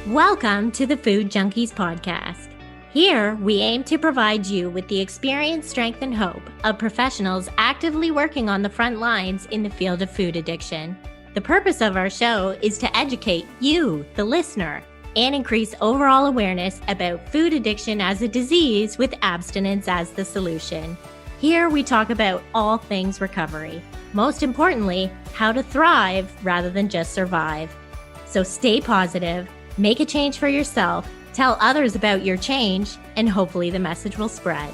Welcome to the Food Junkies podcast. Here, we aim to provide you with the experience, strength, and hope of professionals actively working on the front lines in the field of food addiction. The purpose of our show is to educate you, the listener, and increase overall awareness about food addiction as a disease with abstinence as the solution. Here, we talk about all things recovery. Most importantly, how to thrive rather than just survive. So stay positive, make a change for yourself, tell others about your change, and hopefully the message will spread.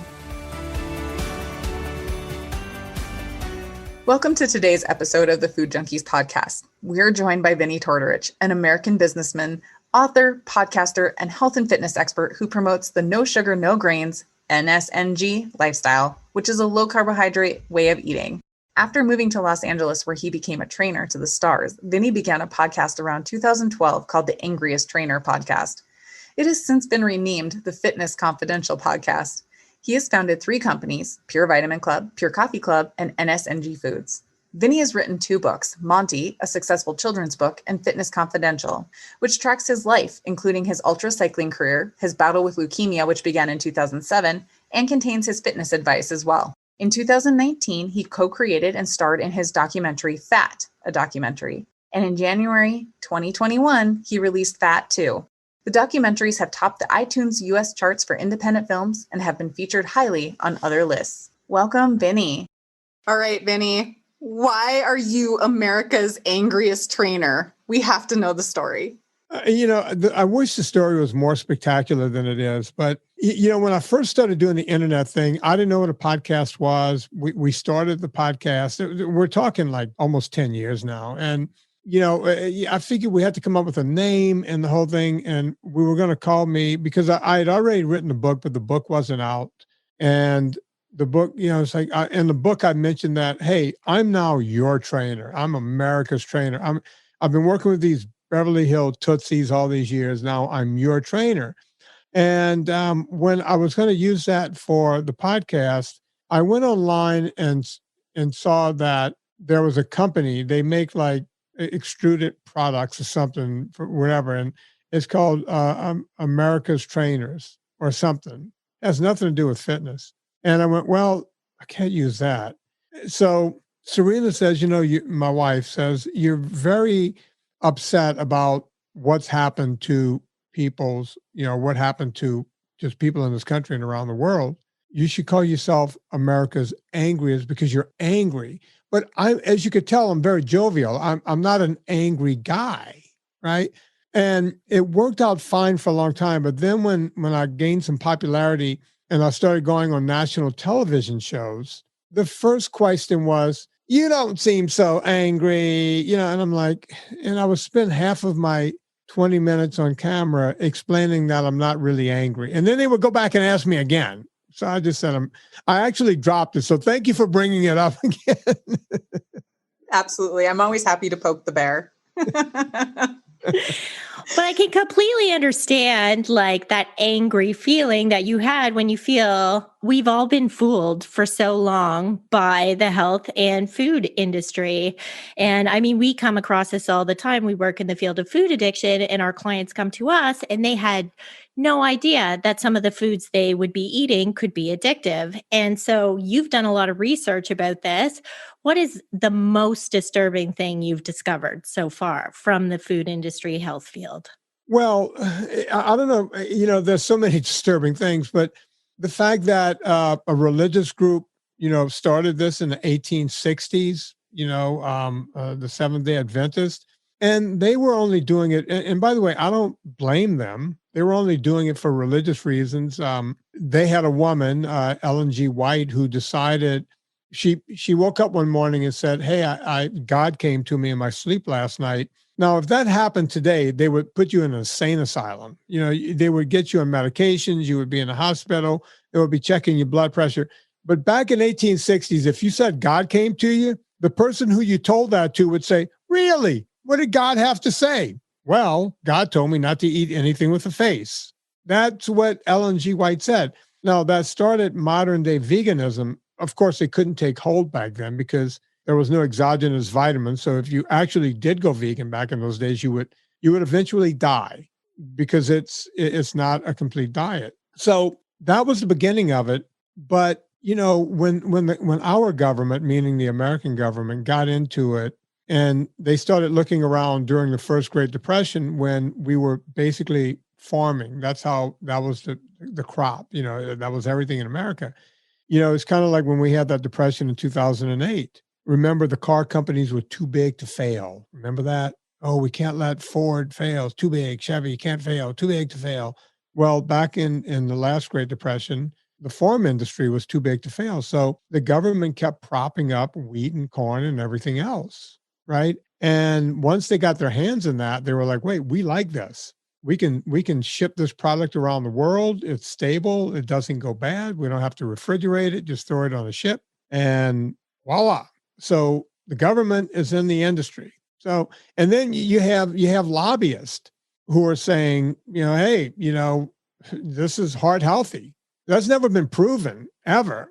Welcome to today's episode of the Food Junkies podcast. We're joined by Vinnie Tortorich, an American businessman, author, podcaster, and health and fitness expert who promotes the no sugar, no grains, NSNG lifestyle, which is a low carbohydrate way of eating. After moving to Los Angeles, where he became a trainer to the stars, Vinnie began a podcast around 2012 called the Angriest Trainer Podcast. It has since been renamed the Fitness Confidential Podcast. He has founded 3 companies, Pure Vitamin Club, Pure Coffee Club, and NSNG Foods. Vinnie has written 2 books, Monty, a successful children's book, and Fitness Confidential, which tracks his life, including his ultra cycling career, his battle with leukemia, which began in 2007, and contains his fitness advice as well. In 2019, he co-created and starred in his documentary, Fat, a documentary. And in January 2021, he released Fat 2. The documentaries have topped the iTunes US charts for independent films and have been featured highly on other lists. Welcome, Vinnie. All right, Vinnie. Why are you America's angriest trainer? We have to know the story. I wish the story was more spectacular than it is. But, when I first started doing the internet thing, I didn't know what a podcast was. We started the podcast. We're talking like almost 10 years now. And, I figured we had to come up with a name and the whole thing. And we were going to call me because I had already written a book, but the book wasn't out. And the book, it's like, in the book, I mentioned that, hey, I'm now your trainer. I'm America's trainer. I've been working with these Beverly Hills Tootsies all these years. Now I'm your trainer. And when I was going to use that for the podcast, I went online and saw that there was a company, they make like extruded products or something for whatever. And it's called America's Trainers or something. It has nothing to do with fitness. And I went, well, I can't use that. So Serena says, my wife says, you're very upset about what's happened to what happened to just people in this country and around the world. You should call yourself America's angriest because you're angry. But as you could tell, I'm very jovial. I'm not an angry guy, right? And it worked out fine for a long time. But then when I gained some popularity and I started going on national television shows, the first question was, you don't seem so angry, and I'm like, and I would spend half of my 20 minutes on camera explaining that I'm not really angry. And then they would go back and ask me again. So I just said, I actually dropped it. So thank you for bringing it up again. Absolutely. I'm always happy to poke the bear. But I can completely understand like that angry feeling that you had when you feel we've all been fooled for so long by the health and food industry. And I mean, we come across this all the time. We work in the field of food addiction and our clients come to us and they had no idea that some of the foods they would be eating could be addictive. And so you've done a lot of research about this. What is the most disturbing thing you've discovered so far from the food industry health field? Well, I don't know. There's so many disturbing things, but the fact that a religious group, started this in the 1860s, the Seventh-day Adventist, and they were only doing it. And by the way, I don't blame them. They were only doing it for religious reasons. They had a woman, Ellen G. White, who decided she woke up one morning and said, hey, God came to me in my sleep last night. Now, if that happened today, they would put you in an insane asylum. They would get you on medications. You would be in a hospital. They would be checking your blood pressure. But back in 1860s, if you said God came to you, the person who you told that to would say, really? What did God have to say? Well, God told me not to eat anything with a face. That's what Ellen G. White said. Now, that started modern day veganism. Of course, it couldn't take hold back then because there was no exogenous vitamins. So if you actually did go vegan back in those days, you would eventually die. because it's not a complete diet. So that was the beginning of it. But, when our government, meaning the American government, got into it, and they started looking around during the first Great Depression when we were basically farming. That was the crop, that was everything in America. It's kind of like when we had that depression in 2008. Remember, the car companies were too big to fail. Remember that? Oh, we can't let Ford fail. It's too big. Chevy can't fail. Too big to fail. Well, back in the last Great Depression, the farm industry was too big to fail. So the government kept propping up wheat and corn and everything else, right? And once they got their hands in that, they were like, wait, we like this. We can ship this product around the world. It's stable. It doesn't go bad. We don't have to refrigerate it. Just throw it on a ship and voila. So the government is in the industry. So, and then you have lobbyists who are saying, hey, this is heart healthy. That's never been proven ever.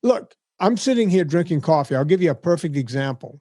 Look, I'm sitting here drinking coffee. I'll give you a perfect example.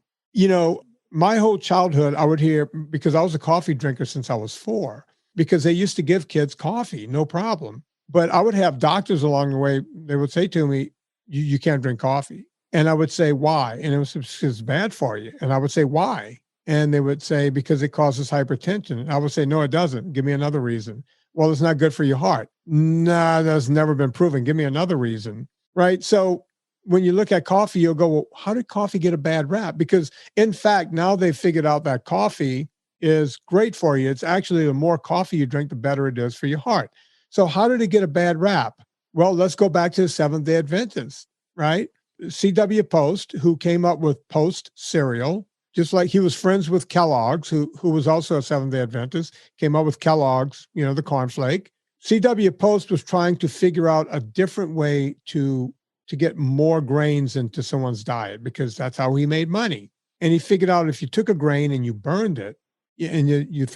My whole childhood, I would hear, because I was a coffee drinker since I was 4, because they used to give kids coffee, no problem. But I would have doctors along the way. They would say to me, you can't drink coffee. And I would say, why? And it was because it's bad for you. And I would say, why? And they would say, because it causes hypertension. And I would say, no, it doesn't. Give me another reason. Well, it's not good for your heart. Nah, that's never been proven. Give me another reason, right? So when you look at coffee, you'll go, well, how did coffee get a bad rap? Because in fact, now they've figured out that coffee is great for you. It's actually the more coffee you drink, the better it is for your heart. So how did it get a bad rap? Well, let's go back to the Seventh-day Adventists, right? C.W. Post, who came up with Post cereal, just like he was friends with Kellogg's, who was also a Seventh-day Adventist, came up with Kellogg's, the cornflake. C.W. Post was trying to figure out a different way to get more grains into someone's diet, because that's how he made money. And he figured out if you took a grain and you burned it and you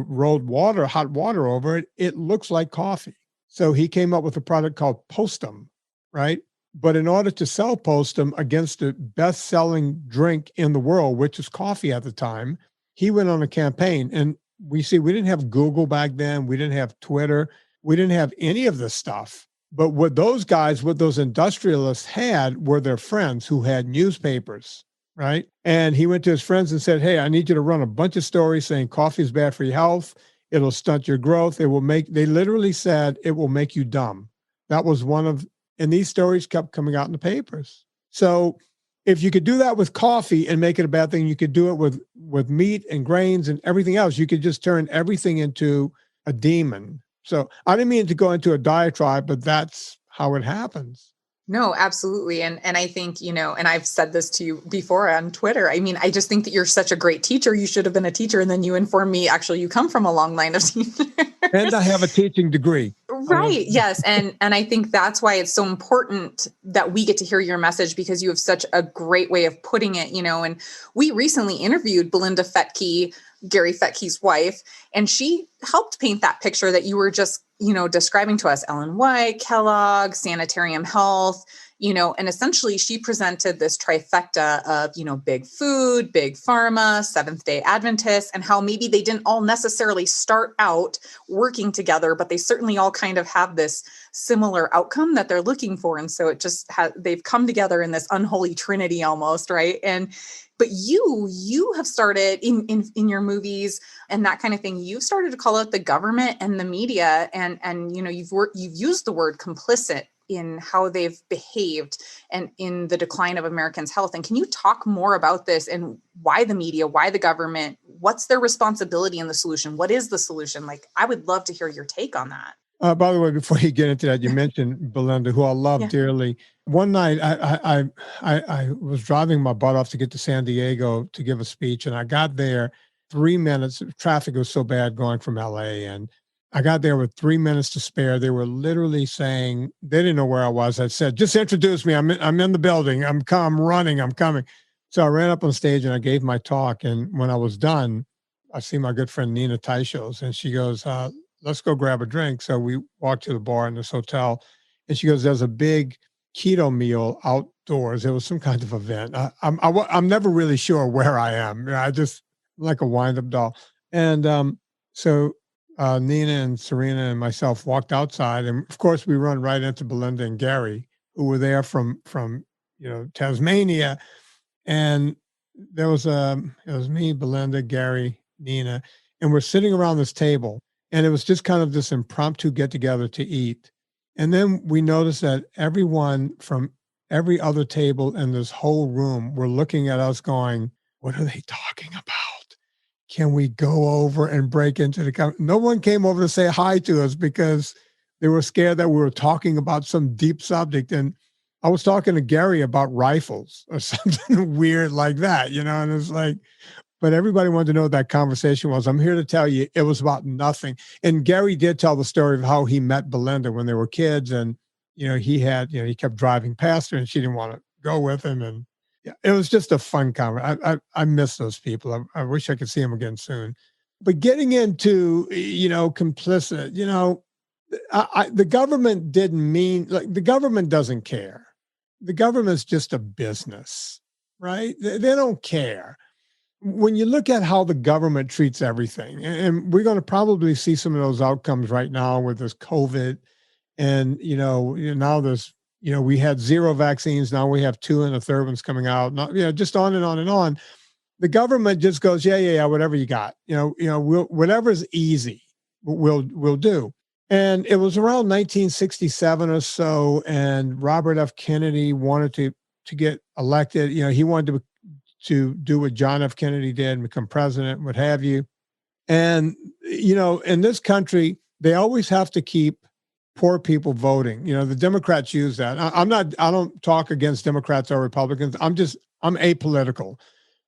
rolled hot water over it, it looks like coffee. So he came up with a product called Postum, right? But in order to sell Postum against the best-selling drink in the world, which was coffee at the time, he went on a campaign. And we didn't have Google back then. We didn't have Twitter. We didn't have any of this stuff. But what those industrialists had were their friends who had newspapers, right? And he went to his friends and said, hey, I need you to run a bunch of stories saying coffee is bad for your health. It'll stunt your growth. They literally said it will make you dumb. That was and these stories kept coming out in the papers. So if you could do that with coffee and make it a bad thing, you could do it with meat and grains and everything else. You could just turn everything into a demon. So I didn't mean to go into a diatribe, but that's how it happens. No, absolutely. And I think, and I've said this to you before on Twitter. I mean, I just think that you're such a great teacher. You should have been a teacher. And then you informed me, actually, you come from a long line of teachers. And I have a teaching degree. Right. Yes. And I think that's why it's so important that we get to hear your message, because you have such a great way of putting it, and we recently interviewed Belinda Fettke, Gary Fettke's wife, and she helped paint that picture that you were just, describing to us. Ellen White, Kellogg, Sanitarium Health, and essentially she presented this trifecta of, big food, big pharma, Seventh-day Adventists, and how maybe they didn't all necessarily start out working together, but they certainly all kind of have this similar outcome that they're looking for. And so it just they've come together in this unholy trinity almost, right? But you have started in your movies and that kind of thing. You've started to call out the government and the media, and you've used the word complicit in how they've behaved and in the decline of Americans' health. And can you talk more about this and why the media, why the government, what's their responsibility in the solution? What is the solution? Like, I would love to hear your take on that. By the way, before you get into that, you mentioned Belinda, who I love dearly. One night, I was driving my butt off to get to San Diego to give a speech, and I got there 3 minutes. Traffic was so bad going from LA, and I got there with 3 minutes to spare. They were literally saying they didn't know where I was. I said, "Just introduce me. I'm in the building. I'm running. I'm coming." So I ran up on stage and I gave my talk. And when I was done, I see my good friend Nina Teichels, and she goes, "Let's go grab a drink." So we walked to the bar in this hotel, and she goes, "There's a big keto meal outdoors." It was some kind of event. I'm never really sure where I am. I just like a wind-up doll. And so Nina and Serena and myself walked outside, and of course we run right into Belinda and Gary, who were there from Tasmania, and there was it was me, Belinda, Gary, Nina, and we're sitting around this table, and it was just kind of this impromptu get together to eat, and then we noticed that everyone from every other table in this whole room were looking at us, going, "What are they talking about? Can we go over and break into the?" No one came over to say hi to us because they were scared that we were talking about some deep subject. And I was talking to Gary about rifles or something weird like that, and it's like, but everybody wanted to know what that conversation was. I'm here to tell you it was about nothing. And Gary did tell the story of how he met Belinda when they were kids. And, he kept driving past her and she didn't want to go with him. And yeah, it was just a fun conversation. I miss those people. I wish I could see them again soon. But getting into, complicit, the government didn't mean, like, the government doesn't care. The government's just a business, right? They don't care. When you look at how the government treats everything, and we're going to probably see some of those outcomes right now with this COVID, and, now there's, we had 0 vaccines. Now we have 2 and a third one's coming out. Not, just on and on and on. The government just goes, yeah, whatever you got, whatever's easy, we'll do. And it was around 1967 or so, and Robert F. Kennedy wanted to get elected. He wanted to do what John F. Kennedy did and become president, what have you. And, in this country, they always have to keep poor people voting. The Democrats use that. I don't talk against Democrats or Republicans. I'm apolitical.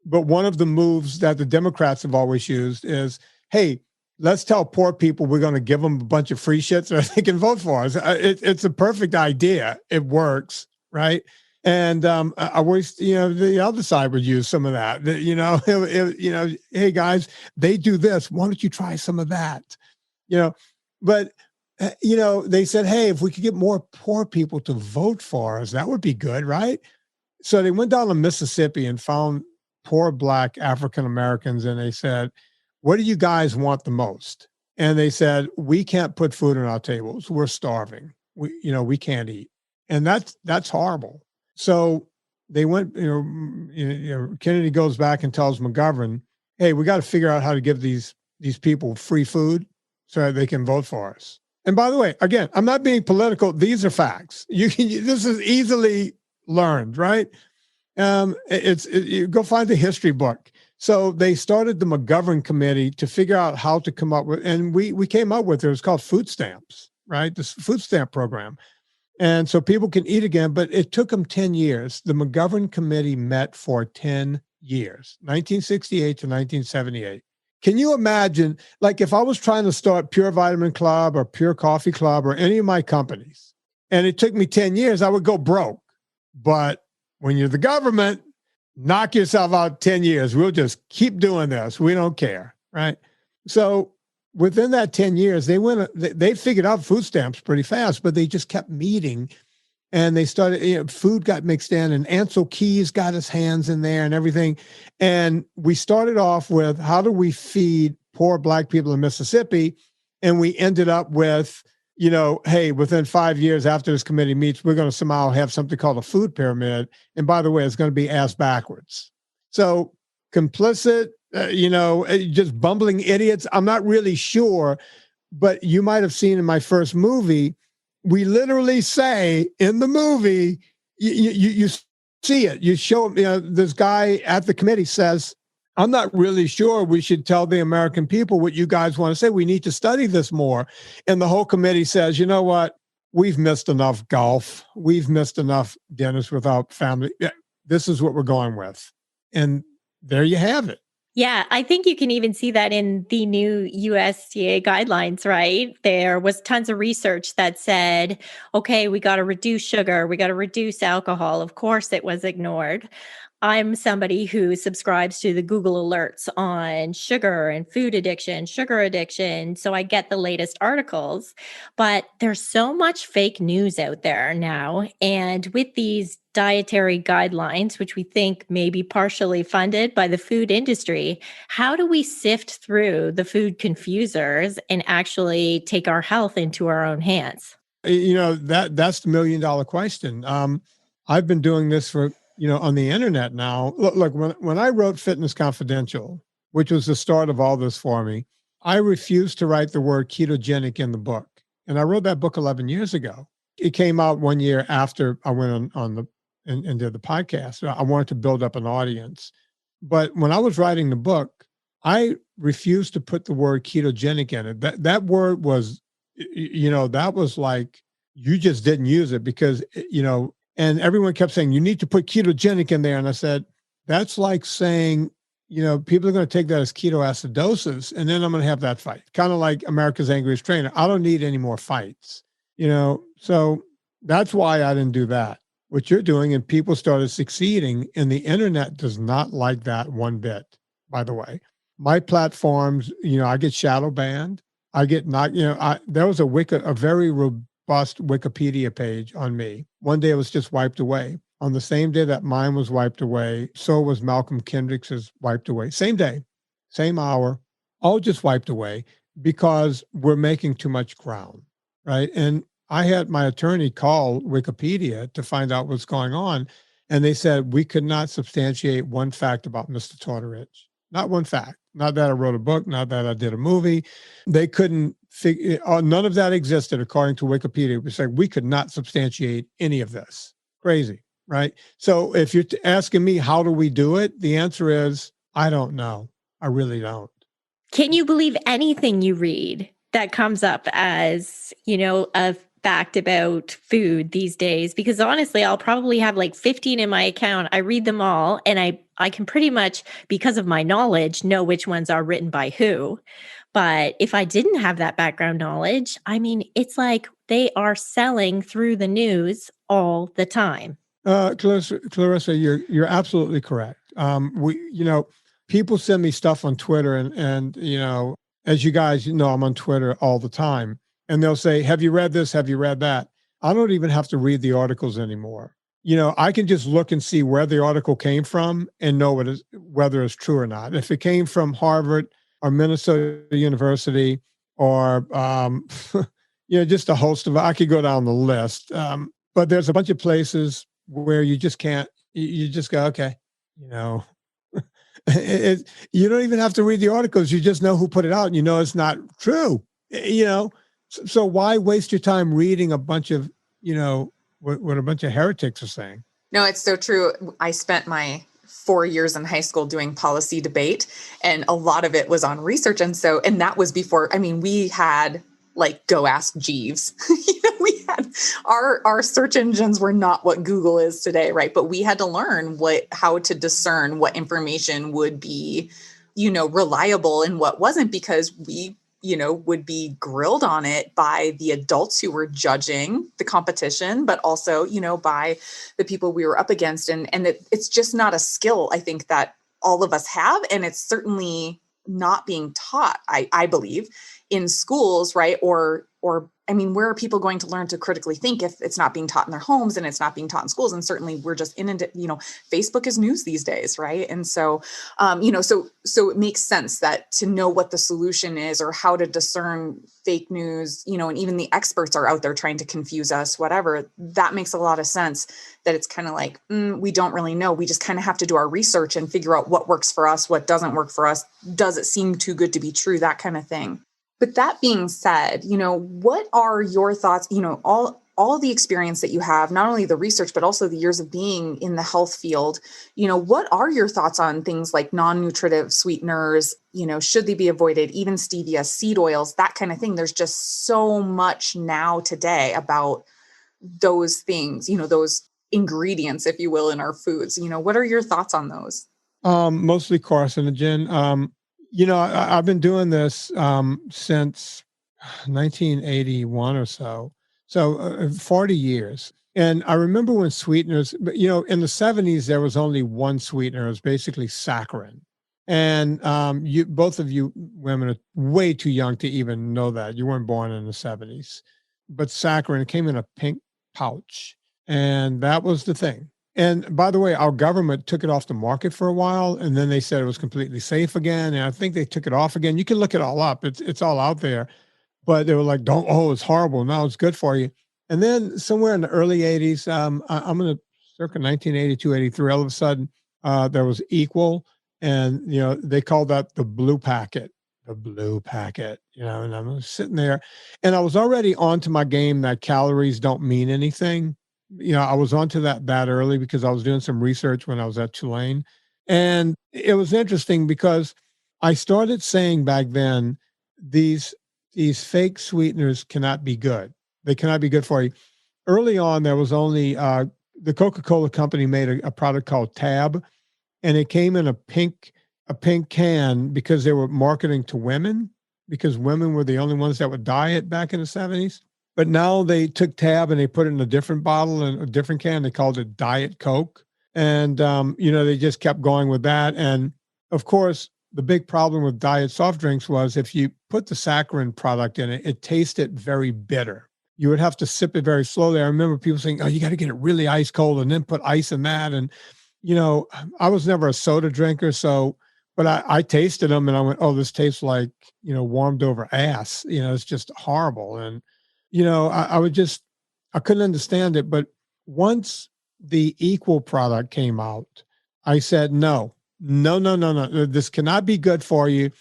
But one of the moves that the Democrats have always used is, hey, let's tell poor people we're going to give them a bunch of free shit so they can vote for us. It's a perfect idea. It works, right? And I wish, the other side would use some of that. Hey guys, they do this. Why don't you try some of that? But they said, hey, if we could get more poor people to vote for us, that would be good, right? So they went down to Mississippi and found poor Black African Americans, and they said, what do you guys want the most? And they said, we can't put food on our tables. We're starving. We can't eat. And that's horrible. So they went, Kennedy goes back and tells McGovern, hey, we got to figure out how to give these people free food so that they can vote for us. And by the way, again, I'm not being political. These are facts. This is easily learned, right? You go find the history book. So they started the McGovern Committee to figure out how to come up with, and we came up with it. It was called food stamps, right? This food stamp program. And so people can eat again, but it took them 10 years. The McGovern Committee met for 10 years, 1968 to 1978. Can you imagine, like, if I was trying to start Pure Vitamin Club or Pure Coffee Club or any of my companies, and it took me 10 years, I would go broke. But when you're the government, knock yourself out 10 years. We'll just keep doing this. We don't care, right? So within that 10 years, they figured out food stamps pretty fast, but they just kept meeting. And they started, food got mixed in, and Ansel Keys got his hands in there and everything. And we started off with, how do we feed poor Black people in Mississippi? And we ended up with, hey, within 5 years after this committee meets, we're going to somehow have something called a food pyramid. And by the way, it's going to be ass backwards. So complicit, just bumbling idiots. I'm not really sure, but you might have seen in my first movie, we literally say in the movie, you see it. You show, this guy at the committee says, I'm not really sure we should tell the American people what you guys want to say. We need to study this more. And the whole committee says, you know what? We've missed enough golf. We've missed enough dinners without family. This is what we're going with. And there you have it. Yeah, I think you can even see that in the new USDA guidelines, right? There was tons of research that said, okay, we got to reduce sugar, we got to reduce alcohol. Of course, it was ignored. I'm somebody who subscribes to the Google alerts on sugar and food addiction, sugar addiction. So I get the latest articles, but there's so much fake news out there now. And with these dietary guidelines, which we think may be partially funded by the food industry, how do we sift through the food confusers and actually take our health into our own hands? That's the $1 million question. I've been doing this for, on the internet now. Look, when I wrote Fitness Confidential, which was the start of all this for me, I refused to write the word ketogenic in the book. And I wrote that book 11 years ago. It came out 1 year after I went and did the podcast. I wanted to build up an audience. But when I was writing the book, I refused to put the word ketogenic in it. That word was, that was like, you just didn't use it because, and everyone kept saying, you need to put ketogenic in there. And I said, that's like saying, people are going to take that as ketoacidosis, and then I'm going to have that fight. Kind of like America's Angriest Trainer. I don't need any more fights, So that's why I didn't do that. What you're doing, and people started succeeding, and the internet does not like that one bit, by the way. My platforms, I get shadow banned. I get not, there was a very robust Wikipedia page on me. One day it was just wiped away. On the same day that mine was wiped away, so was Malcolm Kendricks's wiped away. Same day, same hour, all just wiped away because we're making too much ground, right? And I had my attorney call Wikipedia to find out what's going on. And they said, we could not substantiate one fact about Mr. Tortorich. Not one fact. Not that I wrote a book, not that I did a movie. They couldn't figure, none of that existed according to Wikipedia. It was like, we could not substantiate any of this. Crazy, right? So if you're asking me, how do we do it? The answer is, I don't know. I really don't. Can you believe anything you read that comes up as, a fact about food these days? Because honestly, I'll probably have like 15 in my account. I read them all, and I can pretty much, because of my knowledge, know which ones are written by who. But if I didn't have that background knowledge, it's like they are selling through the news all the time. Clarissa, you're absolutely correct. People send me stuff on Twitter, and as you guys know, I'm on Twitter all the time, and they'll say, "Have you read this? Have you read that?" I don't even have to read the articles anymore. I can just look and see where the article came from and know whether it's true or not. If it came from Harvard or Minnesota University or just a host of, I could go down the list. But there's a bunch of places where you just can't. You just go, okay, you don't even have to read the articles. You just know who put it out, and it's not true. So why waste your time reading a bunch of what a bunch of heretics are saying? No, it's so true. I spent my 4 years in high school doing policy debate, and a lot of it was on research. And that was before, we had like Go Ask Jeeves. We had our search engines were not what Google is today, right? But we had to learn how to discern what information would be, reliable and what wasn't, because we would be grilled on it by the adults who were judging the competition, but also, by the people we were up against. And it's just not a skill, I think, that all of us have. And it's certainly not being taught, I believe, in schools, right? Or where are people going to learn to critically think if it's not being taught in their homes and it's not being taught in schools? And certainly we're just Facebook is news these days, right? And so, so it makes sense that to know what the solution is or how to discern fake news, and even the experts are out there trying to confuse us, whatever, that makes a lot of sense. That it's kind of like, we don't really know. We just kind of have to do our research and figure out what works for us, what doesn't work for us. Does it seem too good to be true? That kind of thing. But that being said, what are your thoughts, all the experience that you have, not only the research, but also the years of being in the health field, what are your thoughts on things like non-nutritive sweeteners? Should they be avoided? Even stevia, seed oils, that kind of thing. There's just so much now today about those things, those ingredients, if you will, in our foods. What are your thoughts on those? Mostly carcinogen. I've been doing this since 1981 or so. So 40 years. And I remember when sweeteners, in the 70s, there was only one sweetener. It was basically saccharin. And both of you women are way too young to even know that. You weren't born in the 70s. But saccharin came in a pink pouch. And that was the thing. And by the way, our government took it off the market for a while, and then they said it was completely safe again. And I think they took it off again. You can look it all up. It's all out there. But they were like, it's horrible. No, it's good for you. And then somewhere in the early 80s, I'm going to circa 1982, 83, all of a sudden, there was Equal. And, they called that the blue packet, and I'm sitting there. And I was already onto my game that calories don't mean anything. I was onto that early because I was doing some research when I was at Tulane. And it was interesting because I started saying back then, these fake sweeteners cannot be good. They cannot be good for you. Early on, there was only the Coca-Cola company made a product called Tab, and it came in a pink can because they were marketing to women, because women were the only ones that would diet back in the 70s. But now they took Tab and they put it in a different bottle and a different can. They called it Diet Coke. And, they just kept going with that. And of course, the big problem with diet soft drinks was if you put the saccharin product in it, it tasted very bitter. You would have to sip it very slowly. I remember people saying, you got to get it really ice cold and then put ice in that. And, I was never a soda drinker. But I tasted them and I went, this tastes like, warmed over ass. It's just horrible. And, I couldn't understand it. But once the Equal product came out, I said, no. This cannot be good for you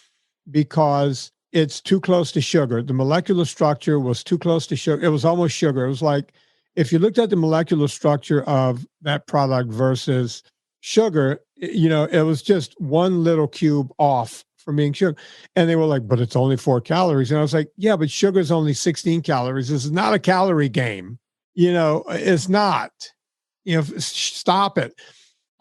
because it's too close to sugar. The molecular structure was too close to sugar. It was almost sugar. It was like, if you looked at the molecular structure of that product versus sugar, it was just one little cube off from being sugar. And they were like, but it's only 4 calories. And I was like, yeah, but sugar is only 16 calories. This is not a calorie game. It's not. Stop it.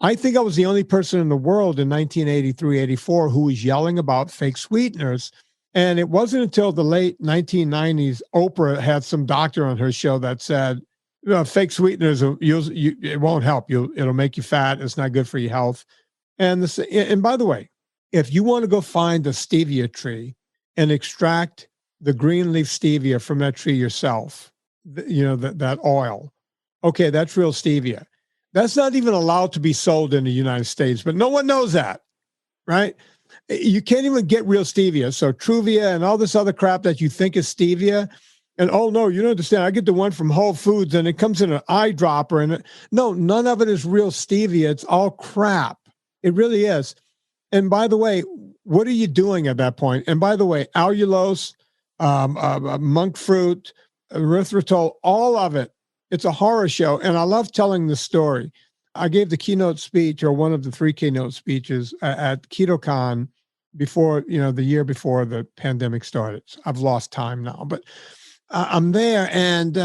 I think I was the only person in the world in 1983, 84 who was yelling about fake sweeteners. And it wasn't until the late 1990s, Oprah had some doctor on her show that said, fake sweeteners, it won't help you. It'll make you fat. It's not good for your health. And by the way, if you want to go find a stevia tree and extract the green leaf stevia from that tree yourself, that oil, okay, that's real stevia. That's not even allowed to be sold in the United States, but no one knows that, right? You can't even get real stevia. So Truvia and all this other crap that you think is stevia, and no, you don't understand. I get the one from Whole Foods and it comes in an eyedropper. And no, none of it is real stevia. It's all crap. It really is. And by the way, what are you doing at that point? And by the way, allulose, monk fruit, erythritol, all of it. It's a horror show. And I love telling the story. I gave the keynote speech, or one of the 3 keynote speeches at KetoCon before, the year before the pandemic started. So I've lost time now, but I'm there. And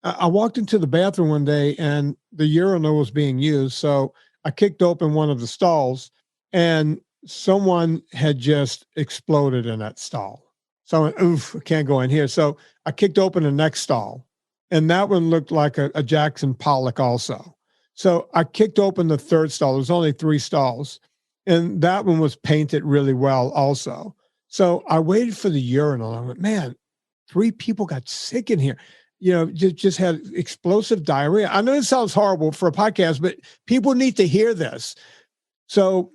I walked into the bathroom one day and the urinal was being used. So I kicked open one of the stalls and someone had just exploded in that stall. So I went, oof, I can't go in here. So I kicked open the next stall. And that one looked like a Jackson Pollock also. So I kicked open the third stall. There was only 3 stalls. And that one was painted really well also. So I waited for the urinal. I went, man, 3 people got sick in here. Just had explosive diarrhea. I know it sounds horrible for a podcast, but people need to hear this. So,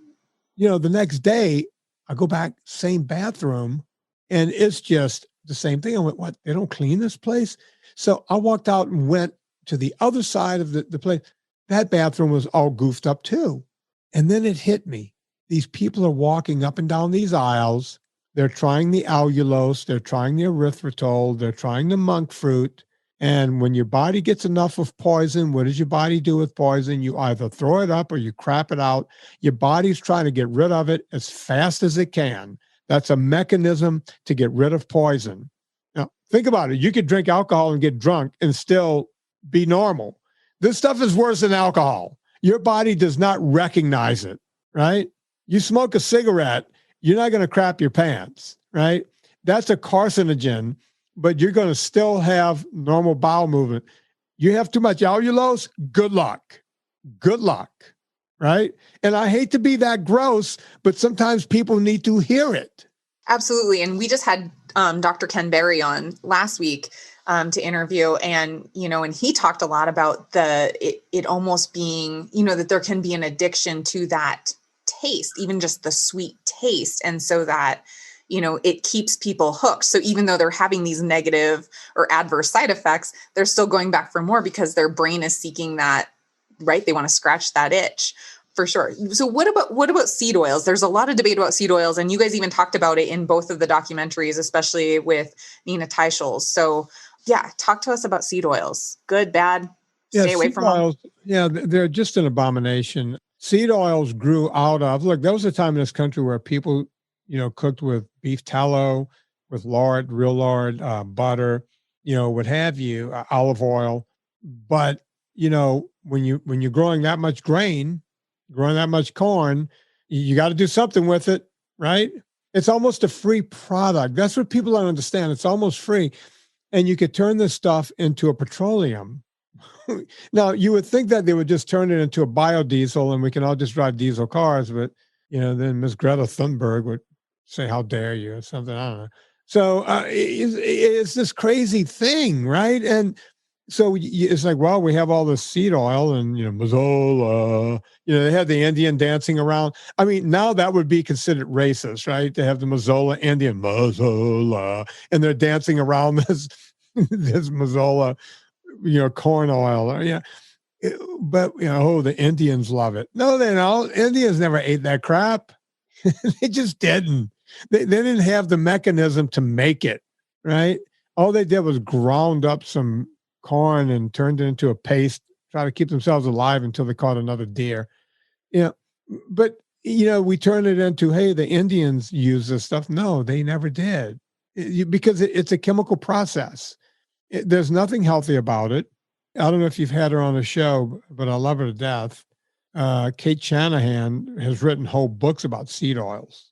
the next day I go back, same bathroom, and it's just the same thing. I went, what? They don't clean this place? So I walked out and went to the other side of the place. That bathroom was all goofed up too. And then it hit me. These people are walking up and down these aisles. They're trying the allulose. They're trying the erythritol. They're trying the monk fruit. And when your body gets enough of poison, what does your body do with poison? You either throw it up or you crap it out. Your body's trying to get rid of it as fast as it can. That's a mechanism to get rid of poison. Now, think about it. You could drink alcohol and get drunk and still be normal. This stuff is worse than alcohol. Your body does not recognize it, right? You smoke a cigarette, you're not going to crap your pants, right? That's a carcinogen, but you're going to still have normal bowel movement. You have too much allulose, good luck. Good luck, right? And I hate to be that gross, but sometimes people need to hear it. Absolutely. And we just had Dr. Ken Berry on last week. to interview. And, and he talked a lot about it almost being, that there can be an addiction to that taste, even just the sweet taste. And so that, it keeps people hooked. So even though they're having these negative or adverse side effects, they're still going back for more because their brain is seeking that, right? They want to scratch that itch. For sure. So what about seed oils? There's a lot of debate about seed oils, and you guys even talked about it in both of the documentaries, especially with Nina Teichol's. So yeah, talk to us about seed oils. Good, bad, stay away from oils. them. Yeah, they're just an abomination. Seed oils grew out of, look, there was a time in this country where people, cooked with beef tallow, with lard, real lard, butter, what have you, olive oil. But, when you're growing that much grain, growing that much corn, you got to do something with it, right? It's almost a free product. That's what people don't understand. It's almost free. And you could turn this stuff into a petroleum. Now, you would think that they would just turn it into a biodiesel and we can all just drive diesel cars. But, then Ms. Greta Thunberg would say, how dare you, or something. I don't know. So it's this crazy thing, right? And so it's like, well, we have all this seed oil and, Mazola, they have the Indian dancing around. I mean, now that would be considered racist, right? To have the Mazola, Indian Mazola, and they're dancing around this Mazola, corn oil. Yeah. But, the Indians love it. No, they don't. Indians never ate that crap. They just didn't. They didn't have the mechanism to make it, right? All they did was ground up some corn and turned it into a paste, try to keep themselves alive until they caught another deer. But, we turn it into, hey, the Indians use this stuff. No, they never did because it's a chemical process. There's nothing healthy about it. I don't know if you've had her on the show, but I love her to death. Kate Shanahan has written whole books about seed oils.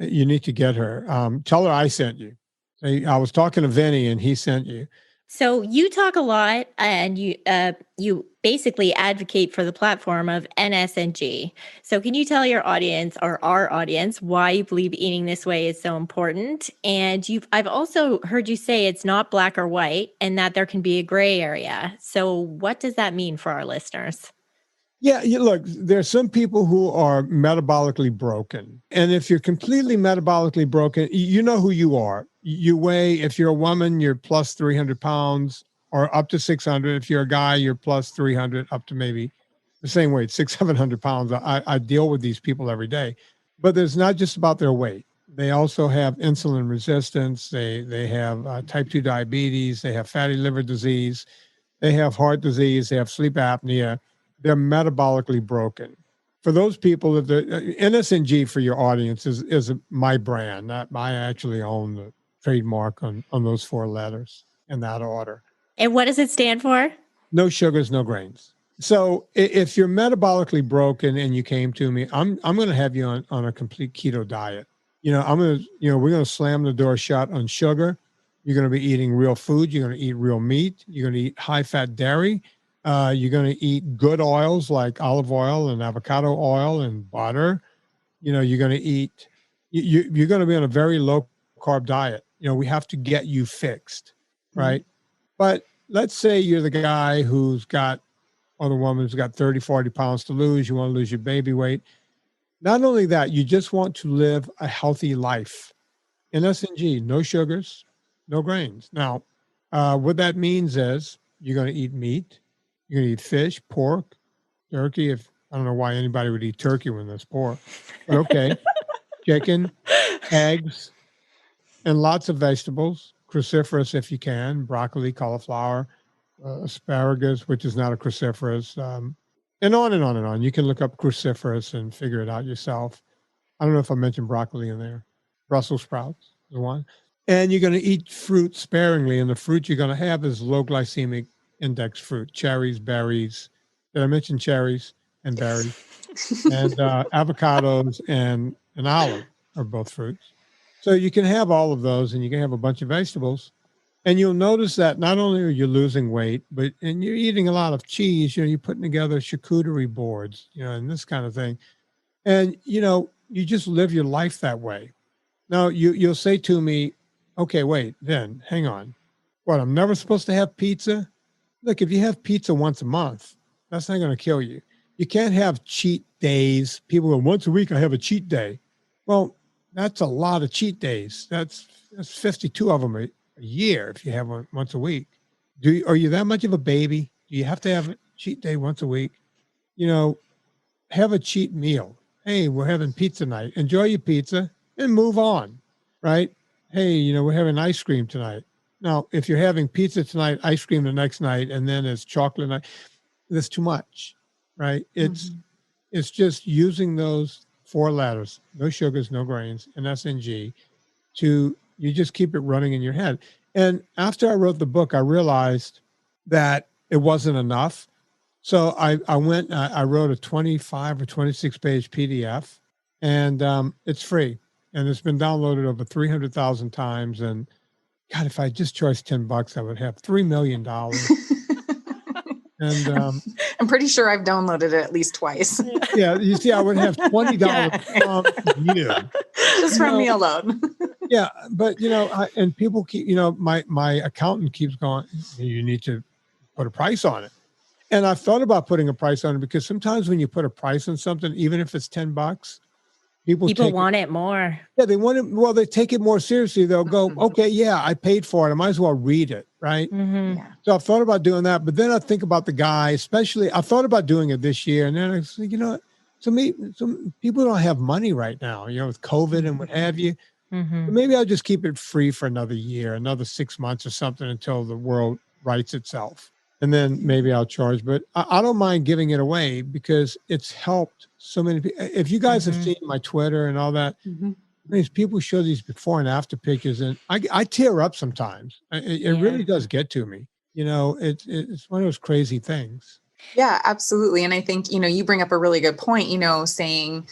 You need to get her. Tell her I sent you. I was talking to Vinnie and he sent you. So you talk a lot, and you basically advocate for the platform of NSNG. So can you tell your audience, or our audience, why you believe eating this way is so important? And I've also heard you say it's not black or white, and that there can be a gray area. So what does that mean for our listeners? Yeah, look, there's some people who are metabolically broken. And if you're completely metabolically broken, you know who you are. You weigh, if you're a woman, you're plus 300 pounds or up to 600. If you're a guy, you're plus 300 up to maybe the same weight, 700 pounds. I deal with these people every day. But it's not just about their weight. They also have insulin resistance. They have type 2 diabetes. They have fatty liver disease. They have heart disease. They have sleep apnea. They're metabolically broken. For those people, if the NSNG for your audience is my brand. I actually own the trademark on those 4 letters in that order. And what does it stand for? No sugars, no grains. So if you're metabolically broken and you came to me, I'm going to have you on a complete keto diet. We're going to slam the door shut on sugar. You're going to be eating real food. You're going to eat real meat. You're going to eat high-fat dairy. You're going to eat good oils like olive oil and avocado oil and butter. You're going to eat, you're going to be on a very low carb diet. We have to get you fixed, right? Mm-hmm. But let's say you're the guy who's got, or the woman who's got 30, 40 pounds to lose. You want to lose your baby weight. Not only that, you just want to live a healthy life. NSNG, no sugars, no grains. Now, what that means is you're going to eat meat. You're going to eat fish, pork, turkey. I don't know why anybody would eat turkey when there's pork, but okay. Chicken, eggs, and lots of vegetables, cruciferous if you can, broccoli, cauliflower, asparagus, which is not a cruciferous, and on and on and on. You can look up cruciferous and figure it out yourself. I don't know if I mentioned broccoli in there. Brussels sprouts is one. And you're going to eat fruit sparingly, and the fruit you're going to have is low glycemic index fruit, cherries, berries. Did I mention cherries and berries? And avocados and olive are both fruits. So you can have all of those, and you can have a bunch of vegetables. And you'll notice that not only are you losing weight, and you're eating a lot of cheese, you're putting together charcuterie boards, and this kind of thing. And, you just live your life that way. Now, you'll say to me, okay, wait, then hang on. what, I'm never supposed to have pizza? Look, if you have pizza once a month, that's not going to kill you. You can't have cheat days. People go, once a week, I have a cheat day. Well, that's a lot of cheat days. That's 52 of them a year if you have one once a week. Are you that much of a baby? Do you have to have a cheat day once a week? Have a cheat meal. Hey, we're having pizza night. Enjoy your pizza and move on, right? Hey, we're having ice cream tonight. Now, if you're having pizza tonight, ice cream the next night, and then it's chocolate night, that's too much, right? It's just using those 4 letters, no sugars, no grains, NSNG, you just keep it running in your head. And after I wrote the book, I realized that it wasn't enough. So I wrote a 25 or 26 page PDF, and it's free. And it's been downloaded over 300,000 times. And God, if I just charged $10, I would have $3 million. And I'm pretty sure I've downloaded it at least twice. Yeah, you see, I would have $20 from you. Just from me alone. Yeah, but and people keep, my accountant keeps going, you need to put a price on it. And I've thought about putting a price on it because sometimes when you put a price on something, even if it's $10, people want it more. Yeah, they want it. Well, they take it more seriously. They'll go, okay, yeah, I paid for it. I might as well read it, right? Mm-hmm. Yeah. So I've thought about doing that, but then I think about the guy, especially I thought about doing it this year. And then I was like, some people don't have money right now, with COVID and what have you. Mm-hmm. So maybe I'll just keep it free for another year, another 6 months or something until the world rights itself. And then maybe I'll charge, but I don't mind giving it away because it's helped so many people. If you guys have seen my Twitter and all that, these people show these before and after pictures, and I tear up sometimes. It really does get to me. It's one of those crazy things. Yeah, absolutely. And I think, you bring up a really good point, saying,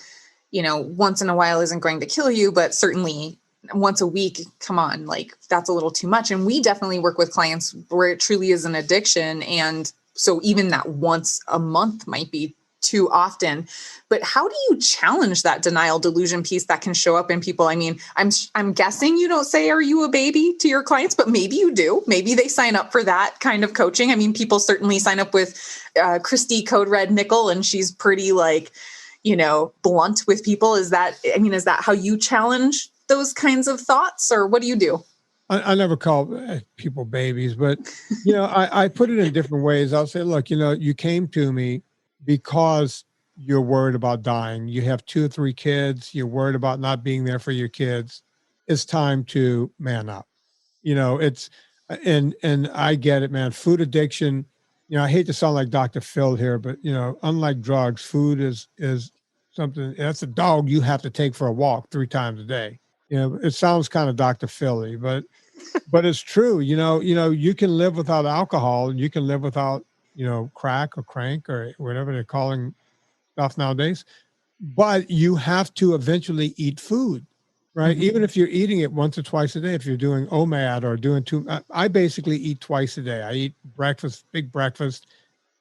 once in a while isn't going to kill you, but certainly once a week, come on, like that's a little too much. And we definitely work with clients where it truly is an addiction. And so even that once a month might be too often. But how do you challenge that denial delusion piece that can show up in people? I mean, I'm guessing you don't say, are you a baby to your clients, but maybe you do. Maybe they sign up for that kind of coaching. I mean, people certainly sign up with Christy Code Red Nickel, and she's pretty blunt with people. Is that how you challenge those kinds of thoughts, or what do you do? I never call people babies, but, I put it in different ways. I'll say, look, you came to me because you're worried about dying. You have 2 or 3 kids. You're worried about not being there for your kids. It's time to man up. It's, and I get it, man. Food addiction, I hate to sound like Dr. Phil here, but, unlike drugs, food is something, that's a dog you have to take for a walk 3 times a day. It sounds kind of Dr. Philly, but it's true. You can live without alcohol. You can live without, crack or crank or whatever they're calling stuff nowadays. But you have to eventually eat food, right? Mm-hmm. Even if you're eating it once or twice a day, if you're doing OMAD or doing I basically eat twice a day. I eat breakfast, big breakfast,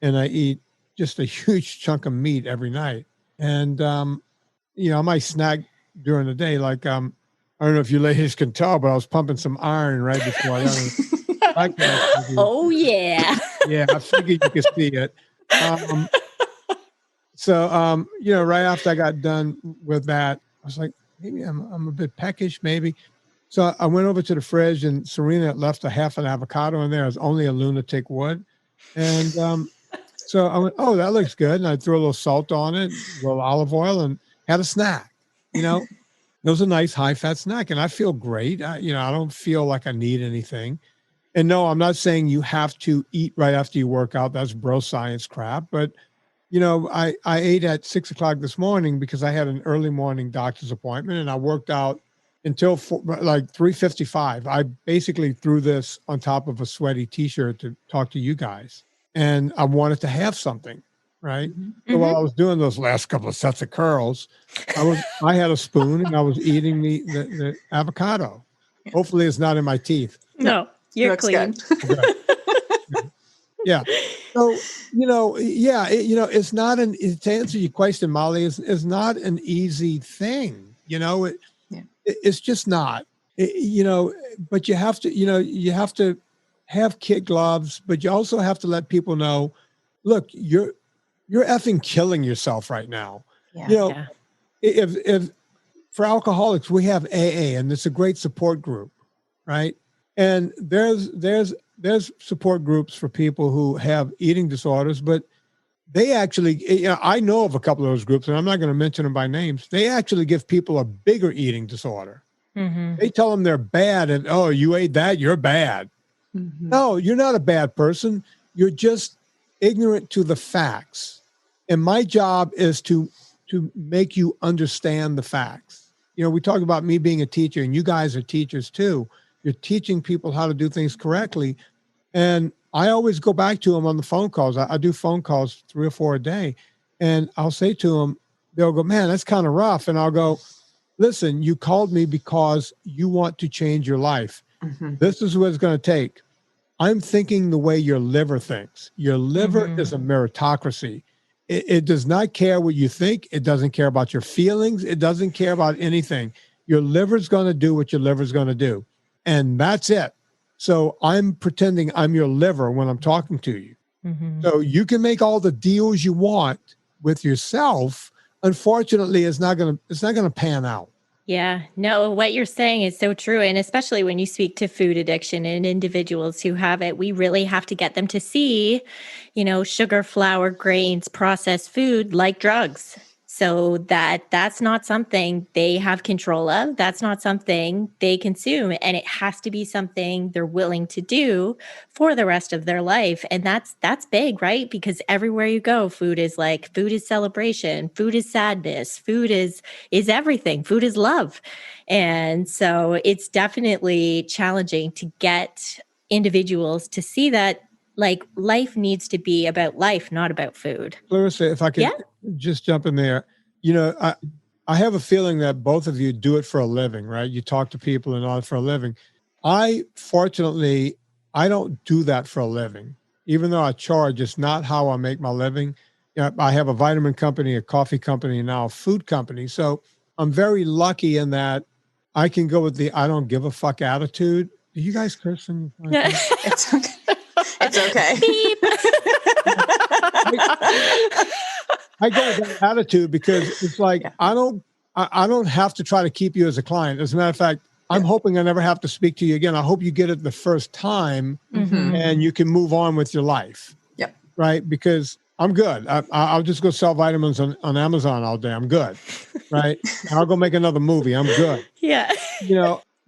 and I eat just a huge chunk of meat every night. And, I might snack during the day. Like, I don't know if you ladies can tell, but I was pumping some iron right before I got on. Oh, yeah. Yeah, I figured you could see it. So, right after I got done with that, I was like, maybe I'm a bit peckish, maybe. So I went over to the fridge, and Serena left a half an avocado in there. It was only a lunatic would. And so I went, oh, that looks good. And I threw a little salt on it, a little olive oil, and had a snack, It was a nice high-fat snack, and I feel great. I don't feel like I need anything. And no, I'm not saying you have to eat right after you work out. That's bro science crap. But, I ate at 6 o'clock this morning because I had an early morning doctor's appointment, and I worked out until 3:55. I basically threw this on top of a sweaty T-shirt to talk to you guys, and I wanted to have something. Right. Mm-hmm. So while I was doing those last couple of sets of curls, I had a spoon and I was eating the avocado. Yeah. Hopefully it's not in my teeth. No, you're clean. Yeah. So, it's not to answer your question, Molly, is not an easy thing. It's just not, but you have to have kid gloves, but you also have to let people know, look, you're effing killing yourself right now. Yeah. You know, if for alcoholics, we have AA, and it's a great support group, right? And there's support groups for people who have eating disorders, but they actually, I know of a couple of those groups, and I'm not going to mention them by names. They actually give people a bigger eating disorder. Mm-hmm. They tell them they're bad, and oh, you ate that, you're bad. Mm-hmm. No, you're not a bad person. You're just ignorant to the facts. And my job is to make you understand the facts. We talk about me being a teacher, and you guys are teachers too. You're teaching people how to do things correctly. And I always go back to them on the phone calls. I do phone calls 3 or 4 a day. And I'll say to them, they'll go, man, that's kind of rough. And I'll go, listen, you called me because you want to change your life. Mm-hmm. This is what it's going to take. I'm thinking the way your liver thinks. Your liver is a meritocracy. It does not care what you think. It doesn't care about your feelings. It doesn't care about anything. Your liver's going to do what your liver's going to do. And that's it. So I'm pretending I'm your liver when I'm talking to you. Mm-hmm. So you can make all the deals you want with yourself. Unfortunately, it's not going to pan out. Yeah, no, what you're saying is so true. And especially when you speak to food addiction and individuals who have it, we really have to get them to see, sugar, flour, grains, processed food like drugs. So that's not something they have control of. That's not something they consume. And it has to be something they're willing to do for the rest of their life. And that's big, right? Because everywhere you go, food is celebration, food is sadness, food is everything. Food is love. And so it's definitely challenging to get individuals to see that life needs to be about life, not about food. Clarissa, if I could just jump in there, I have a feeling that both of you do it for a living, right? You talk to people and all for a living. Fortunately, I don't do that for a living. Even though I charge, it's not how I make my living. I have a vitamin company, a coffee company, and now a food company. So I'm very lucky in that I can go with the I don't give a fuck attitude. Do you guys curse? It's okay. It's okay. Beep. I go with that attitude because it's like, I don't have to try to keep you as a client. As a matter of fact, I'm hoping I never have to speak to you again. I hope you get it the first time and you can move on with your life. Yep. Right. Because I'm good. I'll just go sell vitamins on Amazon all day. I'm good. Right. And I'll go make another movie. I'm good. Yeah.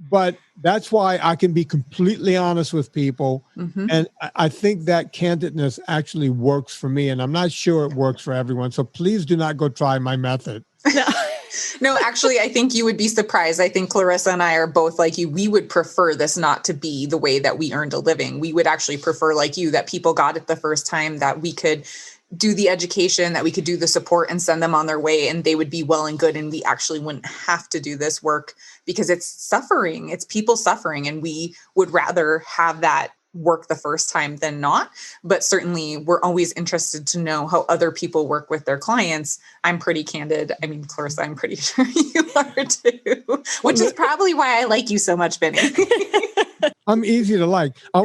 But that's why I can be completely honest with people. And I think that candidness actually works for me. And I'm not sure it works for everyone. So please do not go try my method. No, actually, I think you would be surprised. I think Clarissa and I are both like you. We would prefer this not to be the way that we earned a living. We would actually prefer, like you, that people got it the first time, that we could do the education, that we could do the support and send them on their way, and they would be well and good. And we actually wouldn't have to do this work because it's suffering. It's people suffering. And we would rather have that work the first time than not. But certainly we're always interested to know how other people work with their clients. I'm pretty candid. I mean, Clarissa, I'm pretty sure you are too, which is probably why I like you so much, Vinnie. I'm easy to like. I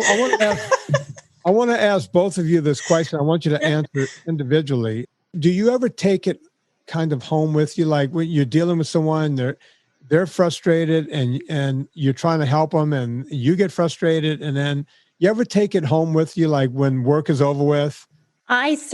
want to ask both of you this question. I want you to answer individually. Do you ever take it kind of home with you? Like when you're dealing with someone, they're frustrated and you're trying to help them and you get frustrated, and then you ever take it home with you, like when work is over with? It's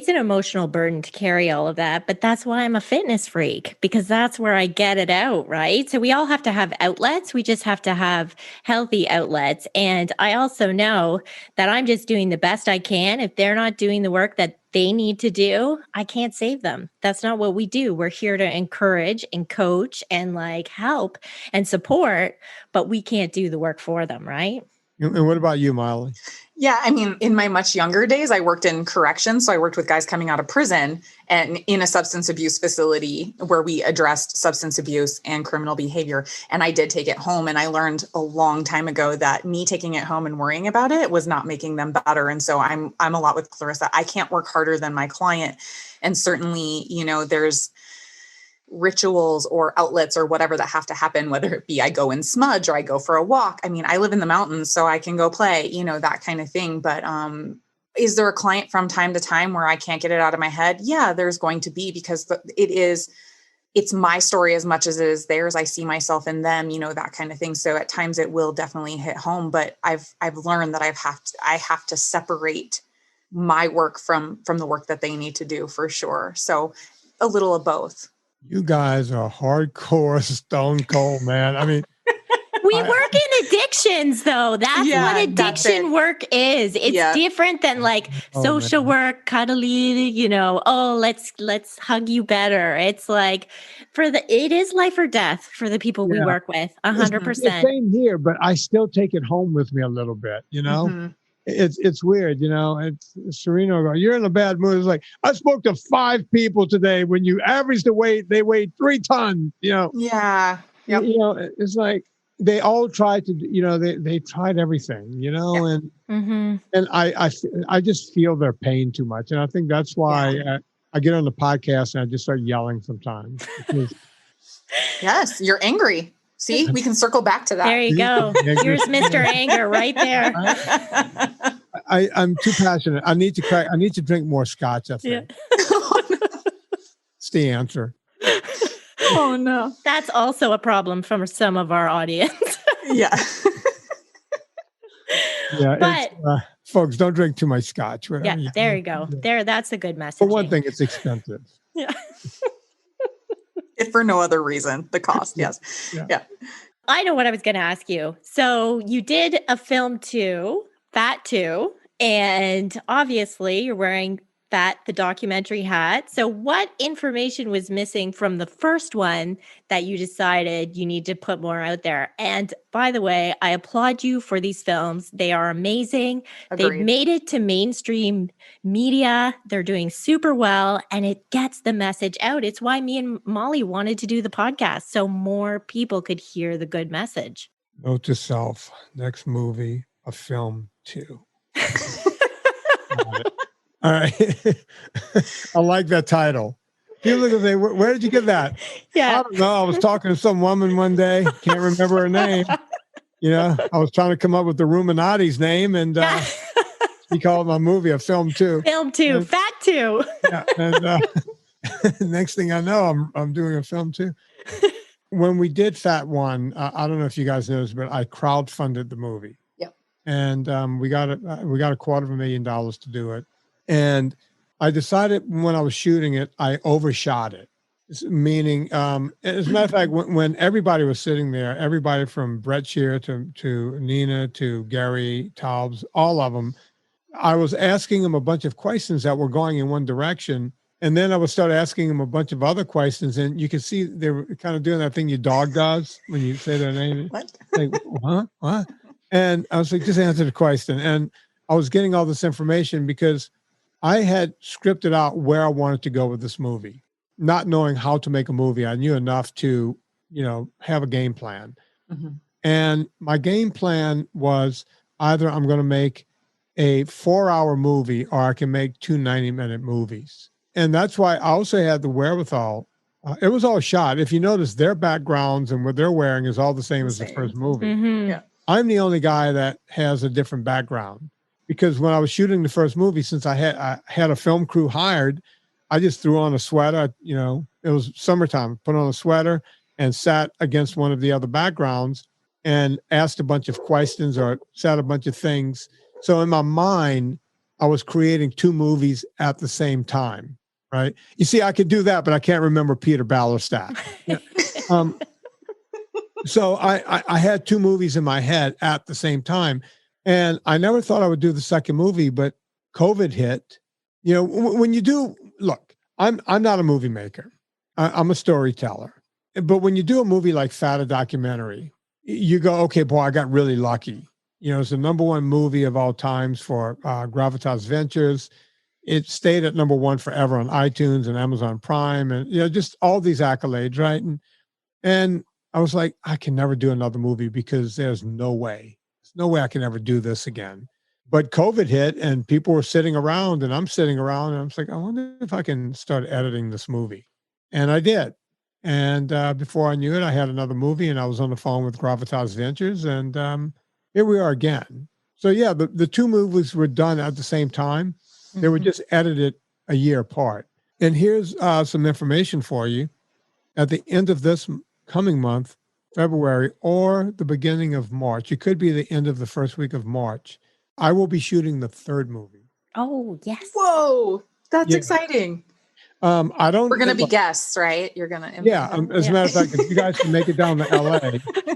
an emotional burden to carry all of that, but that's why I'm a fitness freak, because that's where I get it out, right? So we all have to have outlets. We just have to have healthy outlets. And I also know that I'm just doing the best I can. If they're not doing the work that they need to do, I can't save them. That's not what we do. We're here to encourage and coach and help and support, but we can't do the work for them, right? And what about you, Miley? Yeah, I mean, in my much younger days, I worked in corrections. So I worked with guys coming out of prison and in a substance abuse facility where we addressed substance abuse and criminal behavior. And I did take it home. And I learned a long time ago that me taking it home and worrying about it was not making them better. And so I'm a lot with Clarissa. I can't work harder than my client. And certainly, rituals or outlets or whatever that have to happen, whether it be I go and smudge or I go for a walk. I mean, I live in the mountains, so I can go play, that kind of thing. But is there a client from time to time where I can't get it out of my head? Yeah, there's going to be, because it's my story as much as it is theirs. I see myself in them, that kind of thing. So at times it will definitely hit home, but I've learned that I have to separate my work from the work that they need to do, for sure. So a little of both. You guys are hardcore stone cold, man. I mean, we work in addictions, though. That's what addiction work is. It's different than like social work, cuddly, let's hug you better. It's like it is life or death for the people we work with. 100%. Same here, but I still take it home with me a little bit, Mm-hmm. It's weird, It's Serena, you're in a bad mood. It's like, I spoke to 5 people today. When you average the weight, they weighed 3 tons, Yeah. Yep. It's like they all tried to, they tried everything, and and I just feel their pain too much. And I think that's why I get on the podcast and I just start yelling sometimes. Yes, you're angry. See, we can circle back to that. There you go. Here's Mr. Anger right there. I'm too passionate. I need to drink more scotch, I think. It's the answer. Oh, no. That's also a problem from some of our audience. Yeah. But folks, don't drink too much scotch. Yeah, there you go. That's a good message. For one thing, it's expensive. Yeah. If for no other reason, the cost. Yes. Yeah. I know what I was going to ask you. So you did a film too, Fat 2, and obviously you're wearing Fat, the documentary hat. So what information was missing from the first one that you decided you need to put more out there? And by the way, I applaud you for these films. They are amazing. Agreed. They've made it to mainstream media. They're doing super well, and it gets the message out. It's why me and Molly wanted to do the podcast, so more people could hear the good message. Note to self, next movie, a film 2. All right. I like that title. People are going to say, where did you get that? Yeah. I don't know. I was talking to some woman one day. Can't remember her name. I was trying to come up with the Ruminati's name, and she called my movie a film 2. Film 2, and, Fat 2. Yeah. And next thing I know, I'm doing a film 2. When we did Fat 1, I don't know if you guys noticed, but I crowdfunded the movie. Yep. And we got $250,000 to do it. And I decided when I was shooting it, I overshot it. Meaning, as a matter of fact, when everybody was sitting there, everybody from Brett Shear to Nina to Gary Taubes, all of them, I was asking them a bunch of questions that were going in one direction. And then I would start asking them a bunch of other questions. And you could see they were kind of doing that thing your dog does when you say their name. What? Like, what? And I was like, just answer the question. And I was getting all this information because I had scripted out where I wanted to go with this movie, not knowing how to make a movie. I knew enough to, have a game plan. Mm-hmm. And my game plan was either I'm going to make a 4-hour movie or I can make 2 90-minute movies. And that's why I also had the wherewithal. It was all shot. If you notice, their backgrounds and what they're wearing is all the same as the first movie. Mm-hmm. Yeah. I'm the only guy that has a different background. Because when I was shooting the first movie, since I had a film crew hired, I just threw on a sweater. It was summertime. Put on a sweater and sat against one of the other backgrounds and asked a bunch of questions or said a bunch of things. So in my mind, I was creating 2 movies at the same time, right? You see, I could do that, but I can't remember Peter Ballerstadt. So I had 2 movies in my head at the same time. And I never thought I would do the second movie, but COVID hit. When you do, look, I'm not a movie maker. I'm a storyteller. But when you do a movie like Fat, a documentary, you go, okay, boy, I got really lucky. It's the #1 movie of all times for Gravitas Ventures. It stayed at #1 forever on iTunes and Amazon Prime, and just all these accolades, right? And I was like, I can never do another movie because there's no way I can ever do this again. But COVID hit and people were sitting around and I'm sitting around and I'm like, I wonder if I can start editing this movie. And I did. And before I knew it, I had another movie and I was on the phone with Gravitas Ventures, and here we are again. So yeah, the two movies were done at the same time. They were just edited a year apart. And here's some information for you. At the end of this coming month, February, or the beginning of March, it could be the end of the first week of March, I will be shooting the third movie. Oh, yes. Whoa, that's exciting. I don't. We're going to be guests, right? You're going to. Yeah. As a matter of fact, if you guys can make it down to LA.